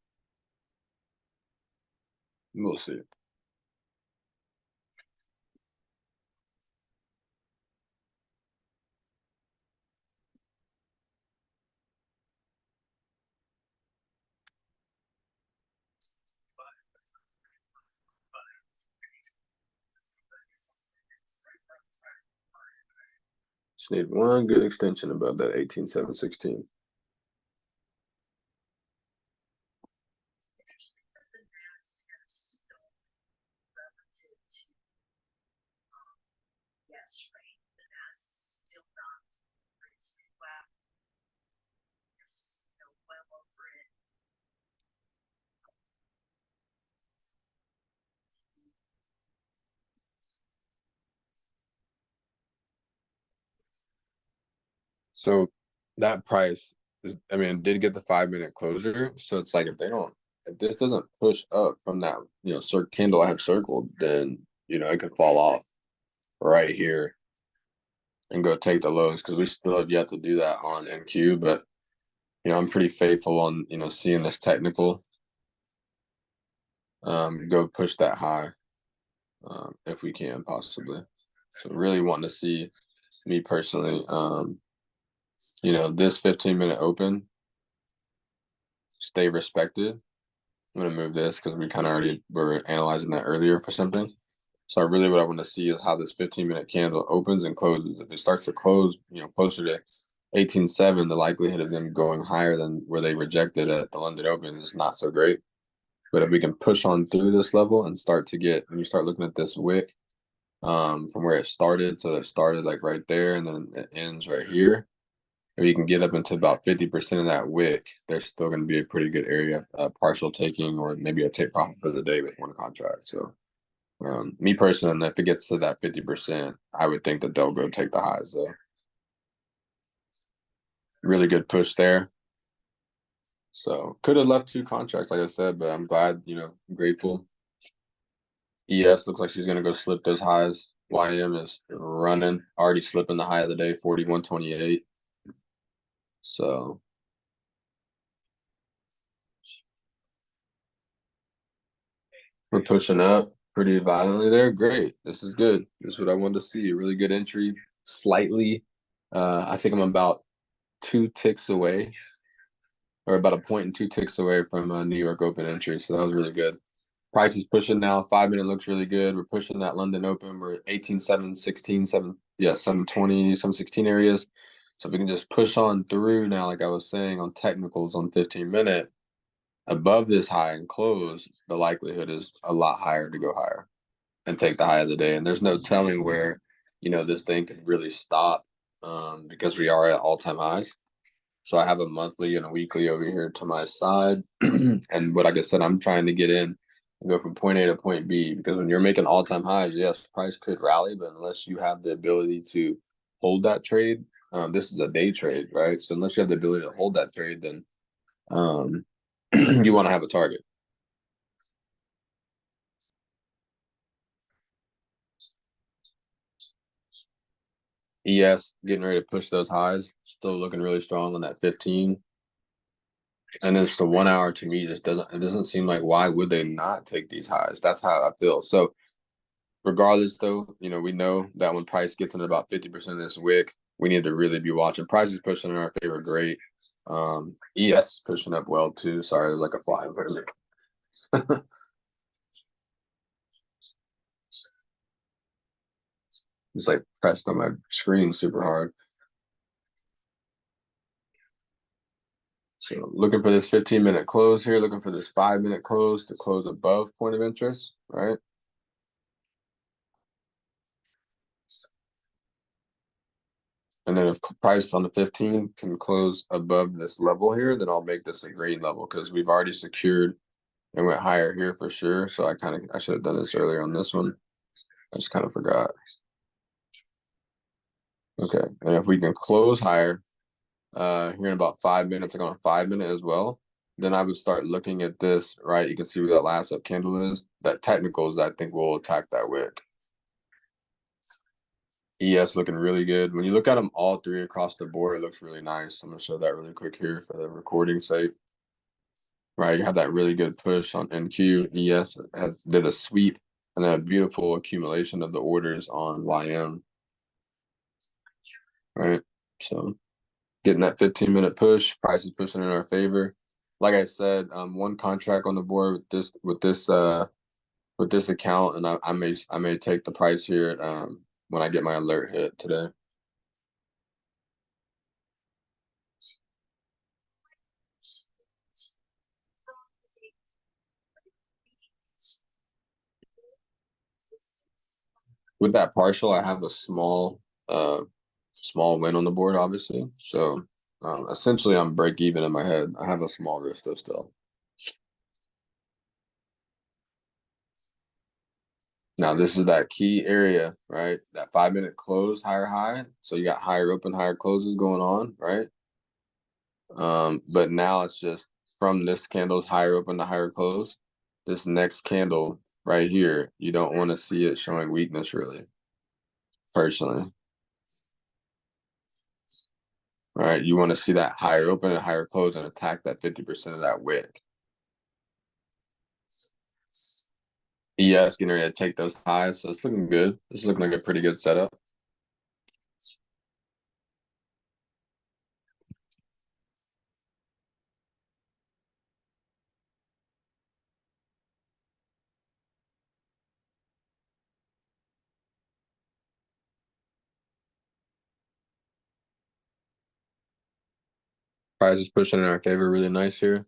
we'll see. Just need one good extension above that 18.716. So that price is, I mean, it did get the 5 minute closure. So it's like if this doesn't push up from that, candle I have circled, then it could fall off right here and go take the lows because we still have yet to do that on NQ. But I'm pretty faithful on seeing this technical go push that high if we can possibly. So really wanting to see me personally, this 15-minute open stay respected. I'm gonna move this because we kind of already were analyzing that earlier for something. So really what I want to see is how this 15-minute candle opens and closes. If it starts to close, closer to 18.7, the likelihood of them going higher than where they rejected at the London Open is not so great. But if we can push on through this level and start to get, when you start looking at this wick, from where it started, so it started like right there and then it ends right here. If you can get up into about 50% of that wick, there's still going to be a pretty good area of partial taking or maybe a take profit for the day with one contract. So me personally, if it gets to that 50%, I would think that they'll go take the highs though. Really good push there. So could have left two contracts, like I said, but I'm glad, grateful. ES looks like she's gonna go slip those highs. YM is running, already slipping the high of the day, 41.28. So we're pushing up pretty violently there. Great. This is good. This is what I wanted to see. A really good entry. Slightly. I think I'm about 2 ticks away, or about a point and 2 ticks away from a New York Open entry. So that was really good. Price is pushing now. 5 minute looks really good. We're pushing that London Open. We're 18, 7, 16, 7, 720, 716 areas. So if we can just push on through now, like I was saying on technicals on 15-minute, above this high and close, the likelihood is a lot higher to go higher and take the high of the day. And there's no telling where, this thing could really stop because we are at all-time highs. So I have a monthly and a weekly over here to my side. And what, like I said, I'm trying to get in and go from point A to point B because when you're making all-time highs, yes, price could rally, but unless you have the ability to hold that trade, this is a day trade, right? So unless you have the ability to hold that trade, then you want to have a target. ES getting ready to push those highs, still looking really strong on that 15. And it's the 1 hour to me just doesn't seem like why would they not take these highs? That's how I feel. So regardless though, we know that when price gets into about 50% of this wick, we need to really be watching. Price is pushing in our favor, great. ES is pushing up well too. Sorry, there's like a fly in front of me. It's like pressed on my screen super hard. So looking for this 15-minute close here, looking for this 5-minute close to close above point of interest, right? And then if price on the 15 can close above this level here, then I'll make this a green level because we've already secured and went higher here for sure. So I should have done this earlier on this one. I just kind of forgot. Okay, and if we can close higher here in about 5 minutes, like on a 5 minute as well, then I would start looking at this, right? You can see where that last up candle is. That technicals, I think, will attack that wick. ES looking really good. When you look at them all three across the board, it looks really nice. I'm gonna show that really quick here for the recording sake. Right, you have that really good push on NQ. ES did a sweep and then a beautiful accumulation of the orders on YM. Right, so getting that 15-minute push, price is pushing in our favor. Like I said, one contract on the board with this account, and I may take the price here when I get my alert hit today. With that partial, I have a small win on the board, obviously. So essentially, I'm break even in my head. I have a small risk though still. Now this is that key area, right? That 5 minute close, higher high. So you got higher open, higher closes going on, right? But now it's just from this candle's higher open to higher close. This next candle right here, you don't want to see it showing weakness really, personally. All right, you want to see that higher open and higher close and attack that 50% of that wick. ES getting ready to take those highs, so it's looking good. This is looking like a pretty good setup. Price is pushing in our favor really nice here.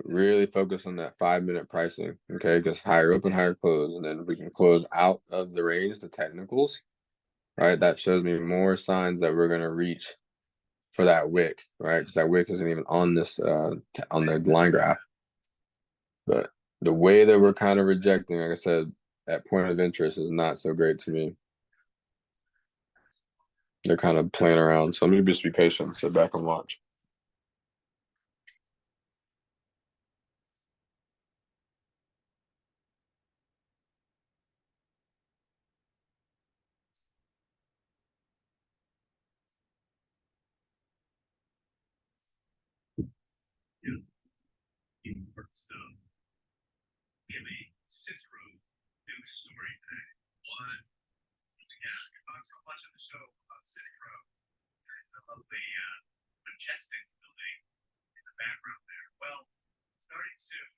Really focus on that 5 minute pricing, okay? Because higher open, higher close, and then we can close out of the range, the technicals, right? That shows me more signs that we're gonna reach for that wick, right? Because that wick isn't even on this on the line graph. But the way that we're kind of rejecting, like I said, that point of interest is not so great to me. They're kind of playing around, so let me just be patient, sit back and watch. We have a Cicero news story today. One, yeah, we talked so much on the show about Cicero and the lovely majestic building in the background there. Well, starting soon,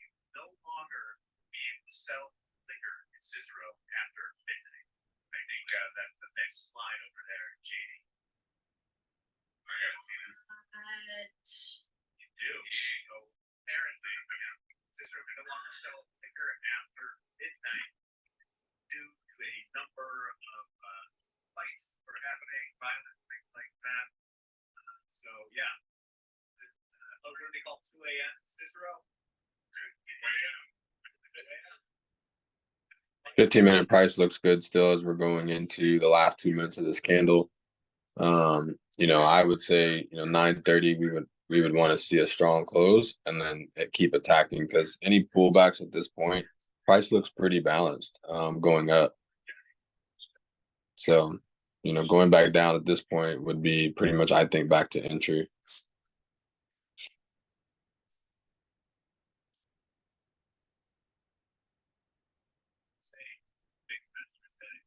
you will no longer be able to sell liquor in Cicero after midnight. I think that's the next slide over there, JD. I gotta see this. You do. So apparently, yeah, Cicero can no longer sell liquor after midnight due to a number of fights that are happening, violence, things like that. So yeah, what do they call 2 a.m. Cicero? 15 minute price looks good still as we're going into the last 2 minutes of this candle. I would say 9:30 we would want to see a strong close and then keep attacking because any pullbacks at this point, price looks pretty balanced going up. So, going back down at this point would be pretty much, I think, back to entry.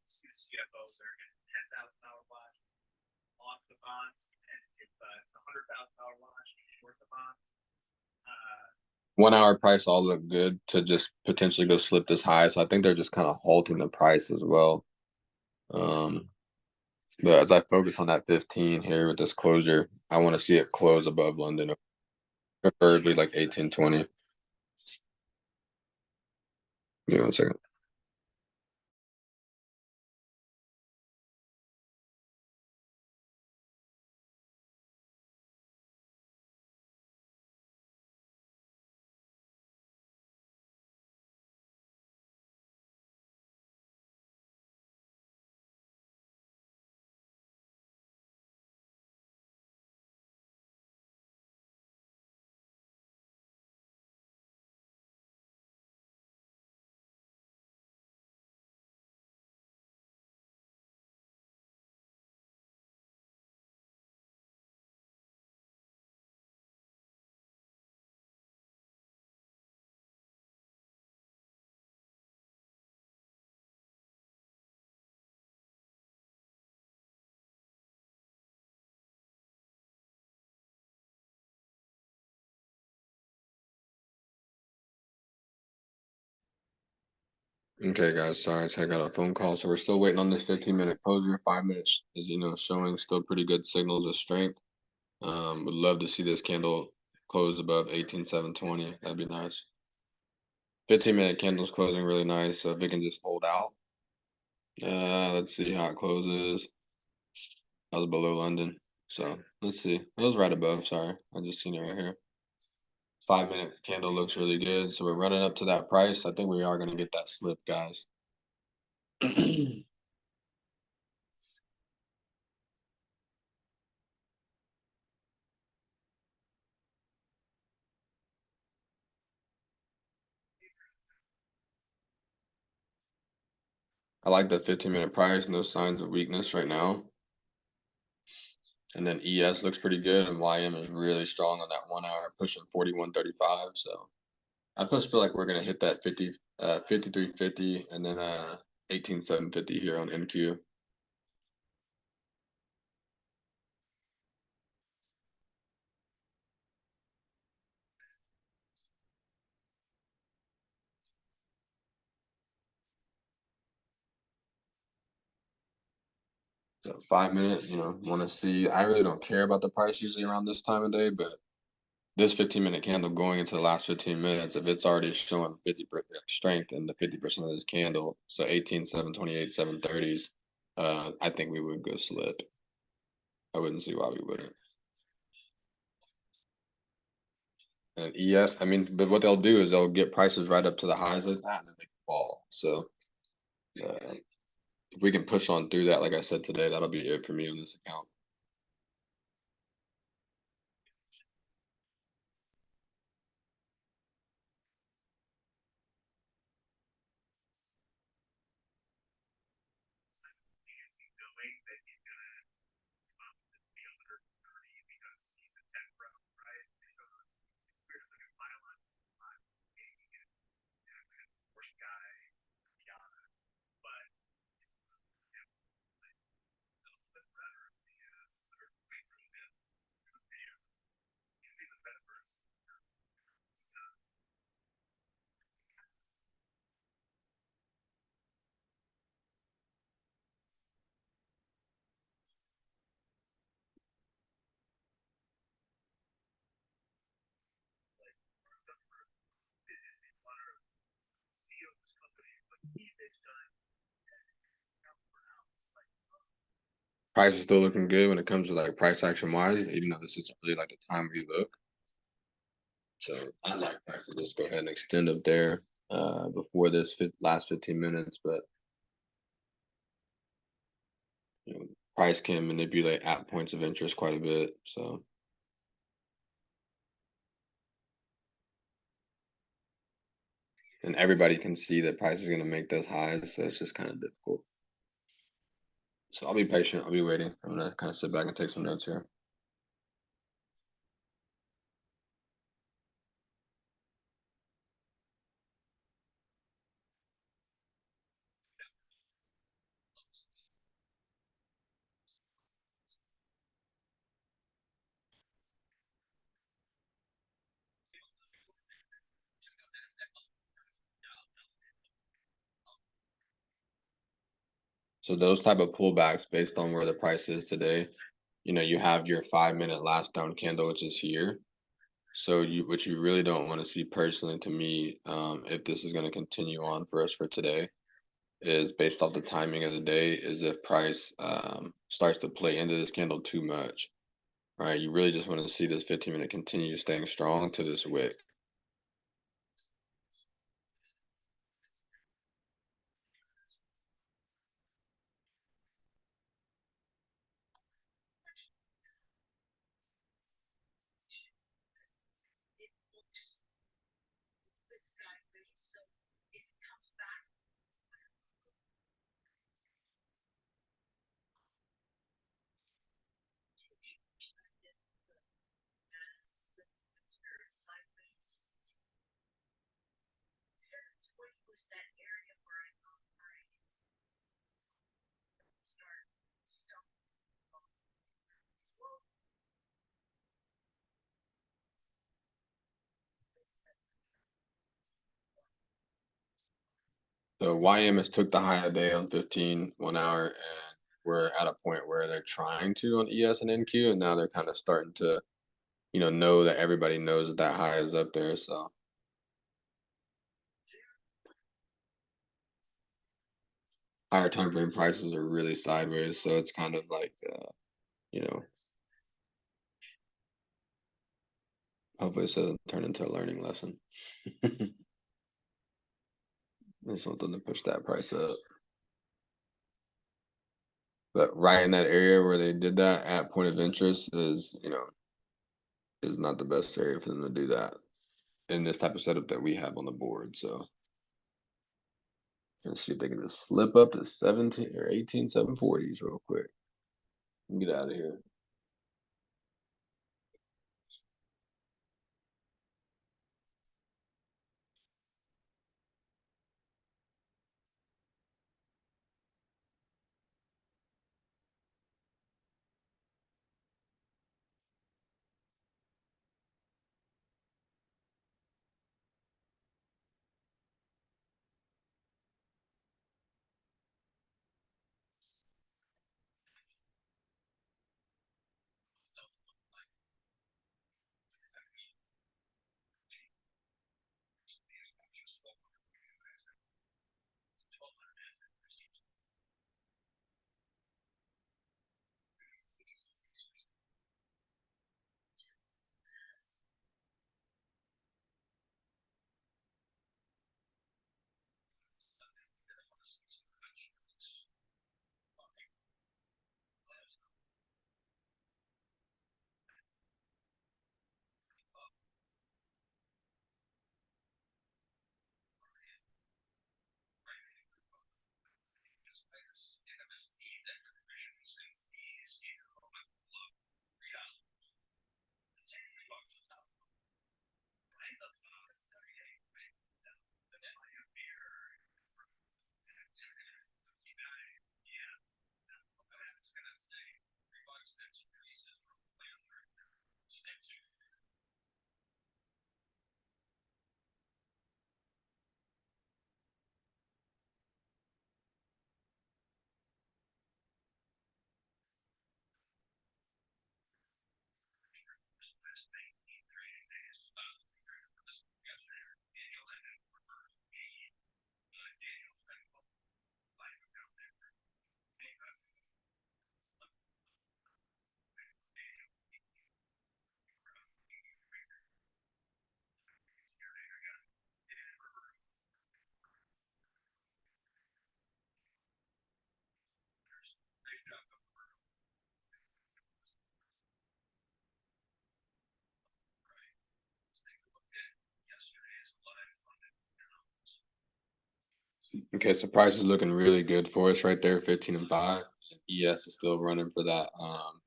See the CFOs are getting $10,000 watch off the bonds, and if it's $100,000 watch worth the bonds. 1 hour price all look good to just potentially go slip this high. So I think they're just kind of halting the price as well. But as I focus on that 15 here with this closure, I want to see it close above London, preferably like 1820. Give me 1 second. Okay, guys, sorry, I got a phone call. So we're still waiting on this 15-minute closure. 5 minutes is, showing still pretty good signals of strength. Would love to see this candle close above 18,720. That'd be nice. 15-minute candles closing really nice. So if it can just hold out. Let's see how it closes. I was below London. So let's see. It was right above. Sorry, I just seen it right here. 5 minute candle looks really good. So we're running up to that price. I think we are gonna get that slip, guys. I like the 15-minute price, no signs of weakness right now. And then ES looks pretty good, and YM is really strong on that 1 hour, pushing 41.35. So I just feel like we're gonna hit that 53.50, and then 18.750 here on NQ. So 5 minute, want to see. I really don't care about the price usually around this time of day, but this 15-minute candle going into the last 15 minutes, if it's already showing 50% strength in the 50% of this candle, so 18.728, 730s, I think we would go slip. I wouldn't see why we wouldn't. And ES, I mean, but what they'll do is they'll get prices right up to the highs like that, and then they fall. So if we can push on through that, like I said today, that'll be it for me on this account. Knowing that he's gonna be under 30 because he's a 10 pro, right? So we're just like a smile on maybe and Porsche guy, Piana, but yeah, like a little bit better of the third weight room in the video. He's be the metaverse. CEO of this company, but he makes time. Price is still looking good when it comes to like price action wise, even though this isn't really like the time we look. So I'd like price to just go ahead and extend up there before this last 15 minutes, but price can manipulate at points of interest quite a bit. So and everybody can see that price is going to make those highs, so it's just kind of difficult. So I'll be patient. I'll be waiting. I'm gonna kind of sit back and take some notes here. So those type of pullbacks based on where the price is today, you have your 5 minute last down candle, which is here. So what you really don't want to see personally to me, if this is going to continue on for us for today, is based off the timing of the day, is if price starts to play into this candle too much. Right? You really just want to see this 15-minute continue staying strong to this wick. It looks sideways, so if it comes back. Sideways. Was that area where I thought I start stuff slow. So YM has took the high day on 15 1 hour, and we're at a point where they're trying to on ES and NQ, and now they're kind of starting to, know that everybody knows that high is up there. So higher time frame prices are really sideways. So it's kind of like, you know, Hopefully this doesn't turn into a learning lesson. There's something to push that price up. But right in that area where they did that at point of interest is, is not the best area for them to do that in this type of setup that we have on the board. So let's see if they can just slip up to 17 or 18 740s real quick. Get out of here. Okay, so price is looking really good for us right there, 15 and 5. ES is still running for that.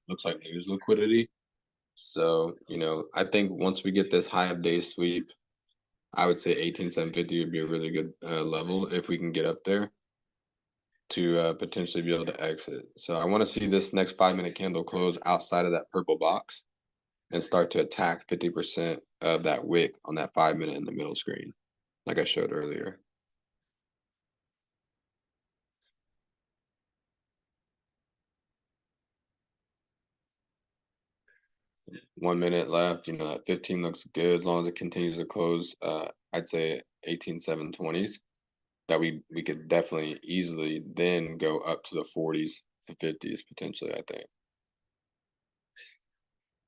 Looks like news liquidity. So, I think once we get this high of day sweep, I would say 18,750 would be a really good level if we can get up there to potentially be able to exit. So I want to see this next 5-minute candle close outside of that purple box and start to attack 50% of that wick on that 5-minute in the middle screen, like I showed earlier. One minute left, that 15 looks good as long as it continues to close. I'd say 18,720s. That we could definitely easily then go up to the 40s to 50s potentially, I think.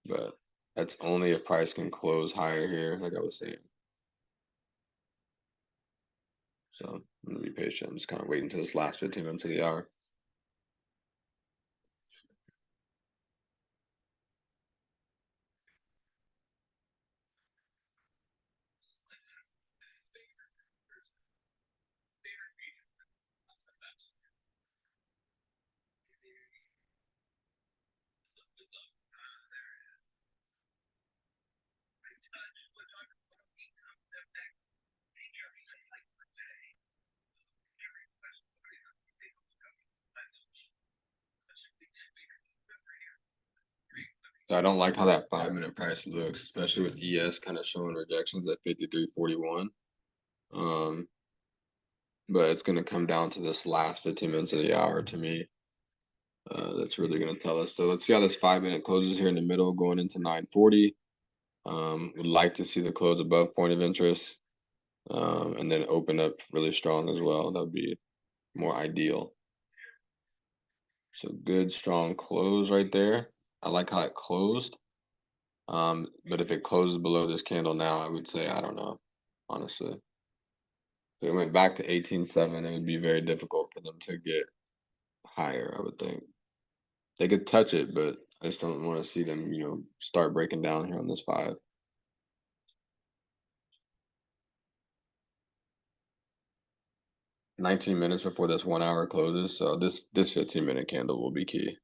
But that's only if price can close higher here, like I was saying. So I'm gonna be patient. I'm just kind of waiting until this last 15 minutes of the hour. So I don't like how that 5-minute price looks, especially with ES kind of showing rejections at 53.41. But it's gonna come down to this last 15 minutes of the hour to me. That's really gonna tell us. So let's see how this 5-minute closes here in the middle, going into 9:40. Would like to see the close above point of interest, and then open up really strong as well. That would be more ideal. So good, strong close right there. I like how it closed. But if it closes below this candle now, I would say I don't know, honestly. If it went back to 18.7, it would be very difficult for them to get higher, I would think. They could touch it, but I just don't want to see them, start breaking down here on this 5. $19 before this 1 hour closes, so this 15-minute candle will be key.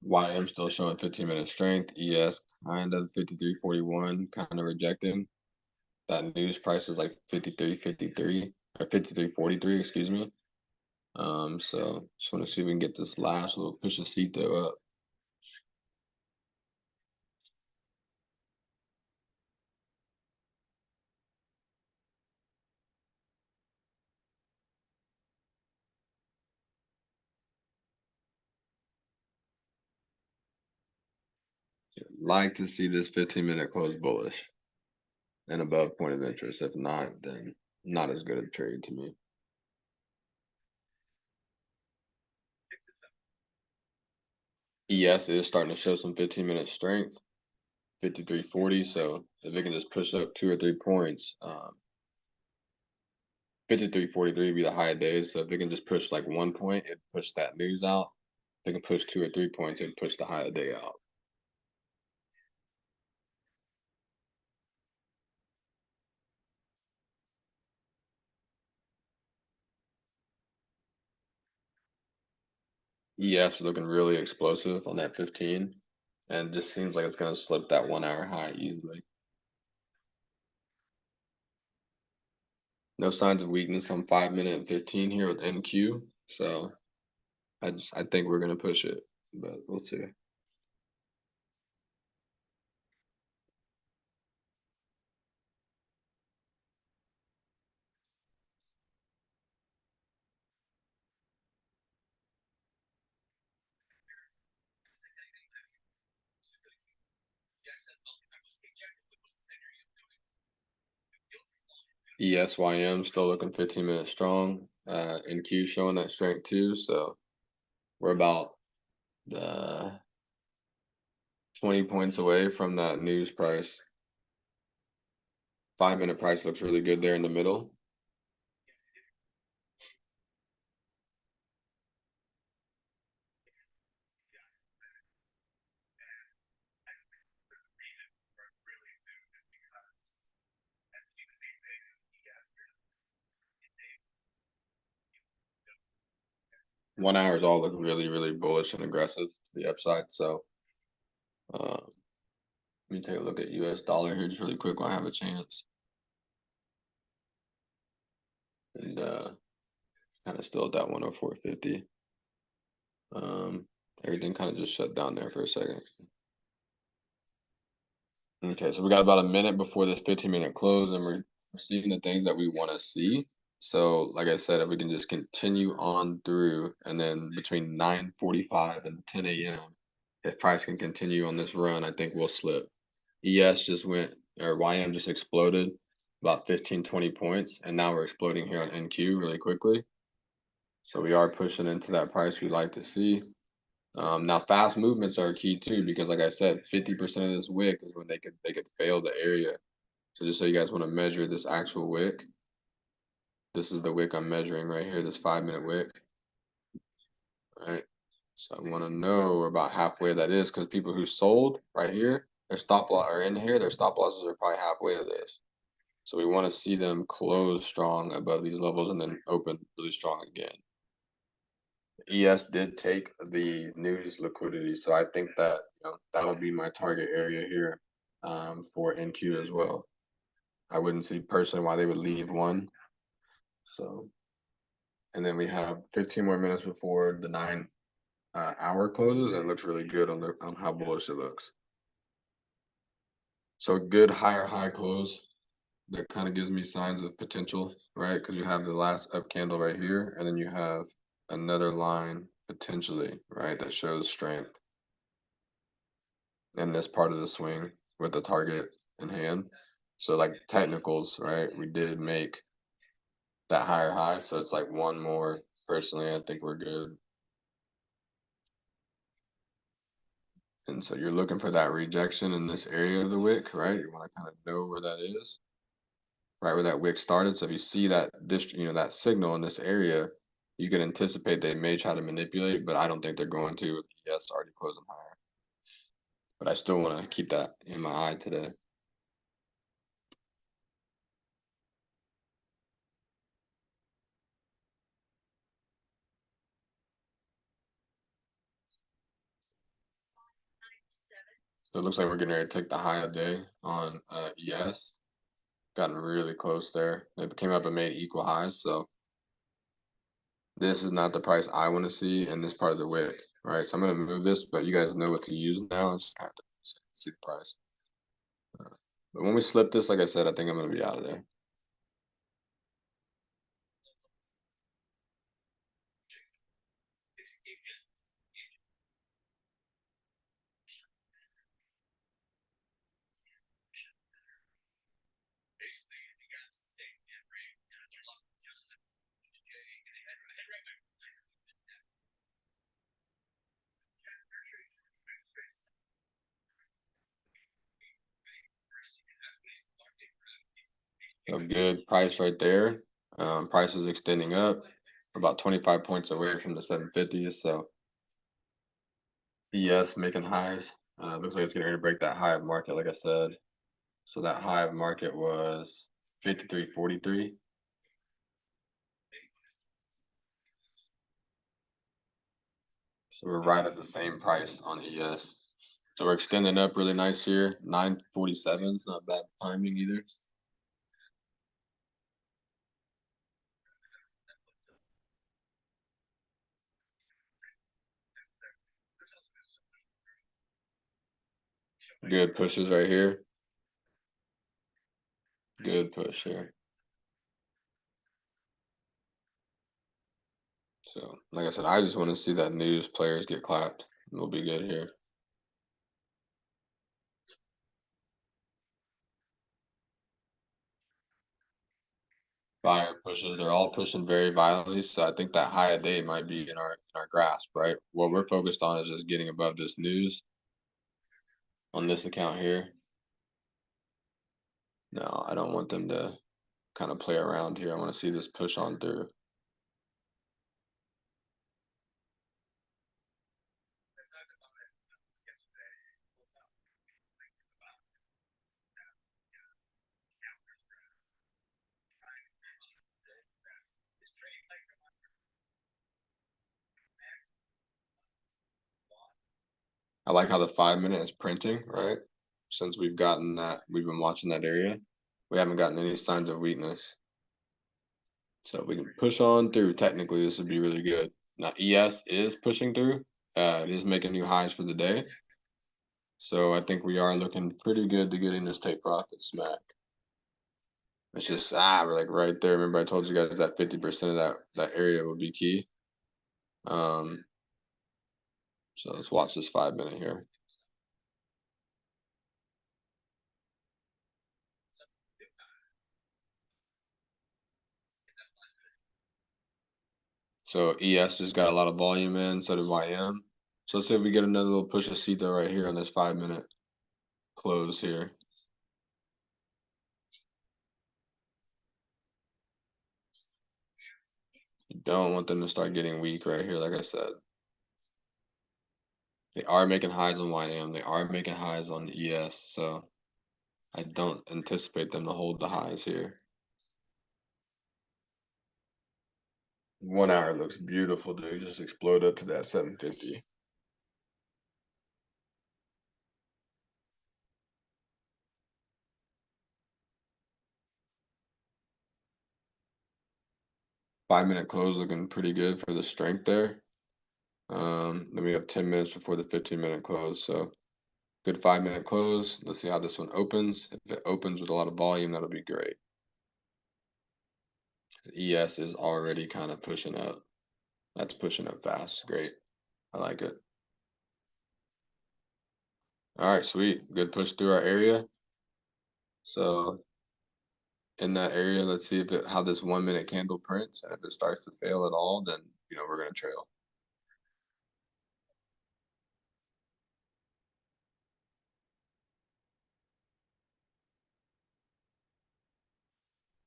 YM still showing 15-minute strength. ES kind of 53.41, kind of rejecting. That news price is like 53.53 or 53.43, excuse me. So just want to see if we can get this last little push of CETO up. Like to see this 15-minute close bullish and above point of interest. If not, then not as good a trade to me. ES is starting to show some 15-minute strength, 53.40. So if it can just push up 2 or 3 points, 53.43 would be the high days. So if it can just push like 1 point, it push that news out. If it can push 2 or 3 points, it push the high day out. ES looking really explosive on that 15, and just seems like it's going to slip that 1 hour high easily. No signs of weakness on 5-minute and 15 here with NQ. So I think we're going to push it, but we'll see. ESYM still looking 15-minute strong. NQ showing that strength too. So we're about 20 points away from that news price. 5-minute price looks really good there in the middle. One hours all look really, really bullish and aggressive to the upside. So let me take a look at US dollar here just really quick while I have a chance. And kind of still at that 104.50. Everything kind of just shut down there for a second. Okay, so we got about a minute before this 15-minute close, and we're seeing the things that we want to see. So, like I said, if we can just continue on through, and then between 9:45 and 10 a.m., if price can continue on this run, I think we'll slip. ES just went, or YM just exploded about 15-20 points, and now we're exploding here on NQ really quickly. So we are pushing into that price we like to see. Now fast movements are key too, because like I said, 50% of this wick is when they could fail the area. So just so you guys want to measure this actual wick, this is the wick I'm measuring right here, this 5-minute wick. All right. So I want to know we're about halfway that is, because people who sold right here, their stop loss are in here, their stop losses are probably halfway of this. So we want to see them close strong above these levels and then open really strong again. ES did take the news liquidity, so I think that that'll be my target area here for NQ as well. I wouldn't see personally why they would leave one. So, and then we have 15 more minutes before the 9 hour closes, and it looks really good on how bullish it looks. So a good higher high close that kind of gives me signs of potential, right? Because you have the last up candle right here, and then you have another line potentially, right, that shows strength in this part of the swing with the target in hand. So like technicals, right? We did make that higher high, so it's like one more. Personally, I think we're good. And so you're looking for that rejection in this area of the wick, right? You want to kind of know where that is, right where that wick started. So if you see that that signal in this area, you can anticipate they may try to manipulate, but I don't think they're going to with ES already closing higher. But I still want to keep that in my eye today. So it looks like we're getting ready to take the high of day on ES. Gotten really close there. It came up and made equal highs. So this is not the price I want to see in this part of the wick, right? So I'm going to move this, but you guys know what to use now. It's just kind of see the price. But when we slip this, like I said, I think I'm going to be out of there. So good price right there. Price is extending up. We're about 25 points away from the 750. So ES making highs. Looks like it's getting ready to break that high of market, like I said. So that high of market was 53.43. So we're right at the same price on ES. So we're extending up really nice here. 947 is not bad timing either. Good pushes right here. Good push here. So, like I said, I just want to see that news players get clapped. We'll be good here. Buyer pushes, they're all pushing very violently. So I think that high a day might be in our grasp, right? What we're focused on is just getting above this news on this account here. No, I don't want them to kind of play around here. I want to see this push on through. I like how the 5 minute is printing, right? Since we've gotten that, we've been watching that area. We haven't gotten any signs of weakness. So if we can push on through, technically this would be really good. Now ES is pushing through. It is making new highs for the day. So I think we are looking pretty good to getting this take profit smack. It's just we're like right there. Remember I told you guys that 50% of that area would be key. So let's watch this 5 minute here. So ES just got a lot of volume in, so did YM. So let's say we get another little push of CETA right here on this 5 minute close here. You don't want them to start getting weak right here, like I said. They are making highs on YM. They are making highs on ES. So I don't anticipate them to hold the highs here. 1 hour looks beautiful, dude. Just explode up to that 750. Five-minute close looking pretty good for the strength there. Then we have 10 minutes before the 15-minute close. So Good 5-minute close. Let's see how this one opens. If it opens with a lot of volume, that'll be great. ES is already kind of pushing up. That's pushing up fast. Great. I like it. All right, sweet. Good push through our area. So in that area, let's see if how this 1-minute candle prints. And if it starts to fail at all, then we're gonna trail.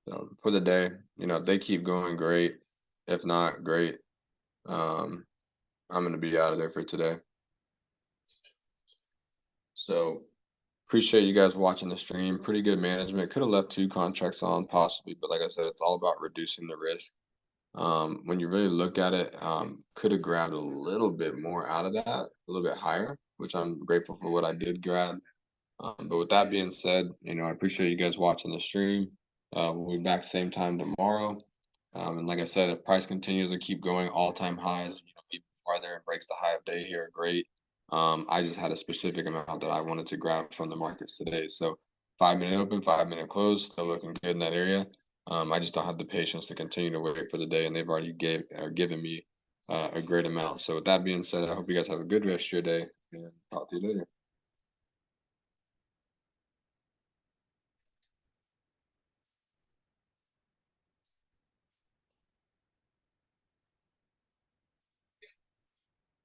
So for the day, if they keep going, great. If not, great. I'm gonna be out of there for today. So appreciate you guys watching the stream. Pretty good management. Could have left 2 contracts on possibly, but like I said, it's all about reducing the risk. When you really look at it, could have grabbed a little bit more out of that, a little bit higher, which I'm grateful for what I did grab. But with that being said, I appreciate you guys watching the stream. We'll be back same time tomorrow. And like I said, if price continues to keep going all-time highs, even farther and breaks the high of day here, great. I just had a specific amount that I wanted to grab from the markets today. So 5-minute open, 5-minute close, still looking good in that area. I just don't have the patience to continue to wait for the day, and they've already given me a great amount. So with that being said, I hope you guys have a good rest of your day, and talk to you later.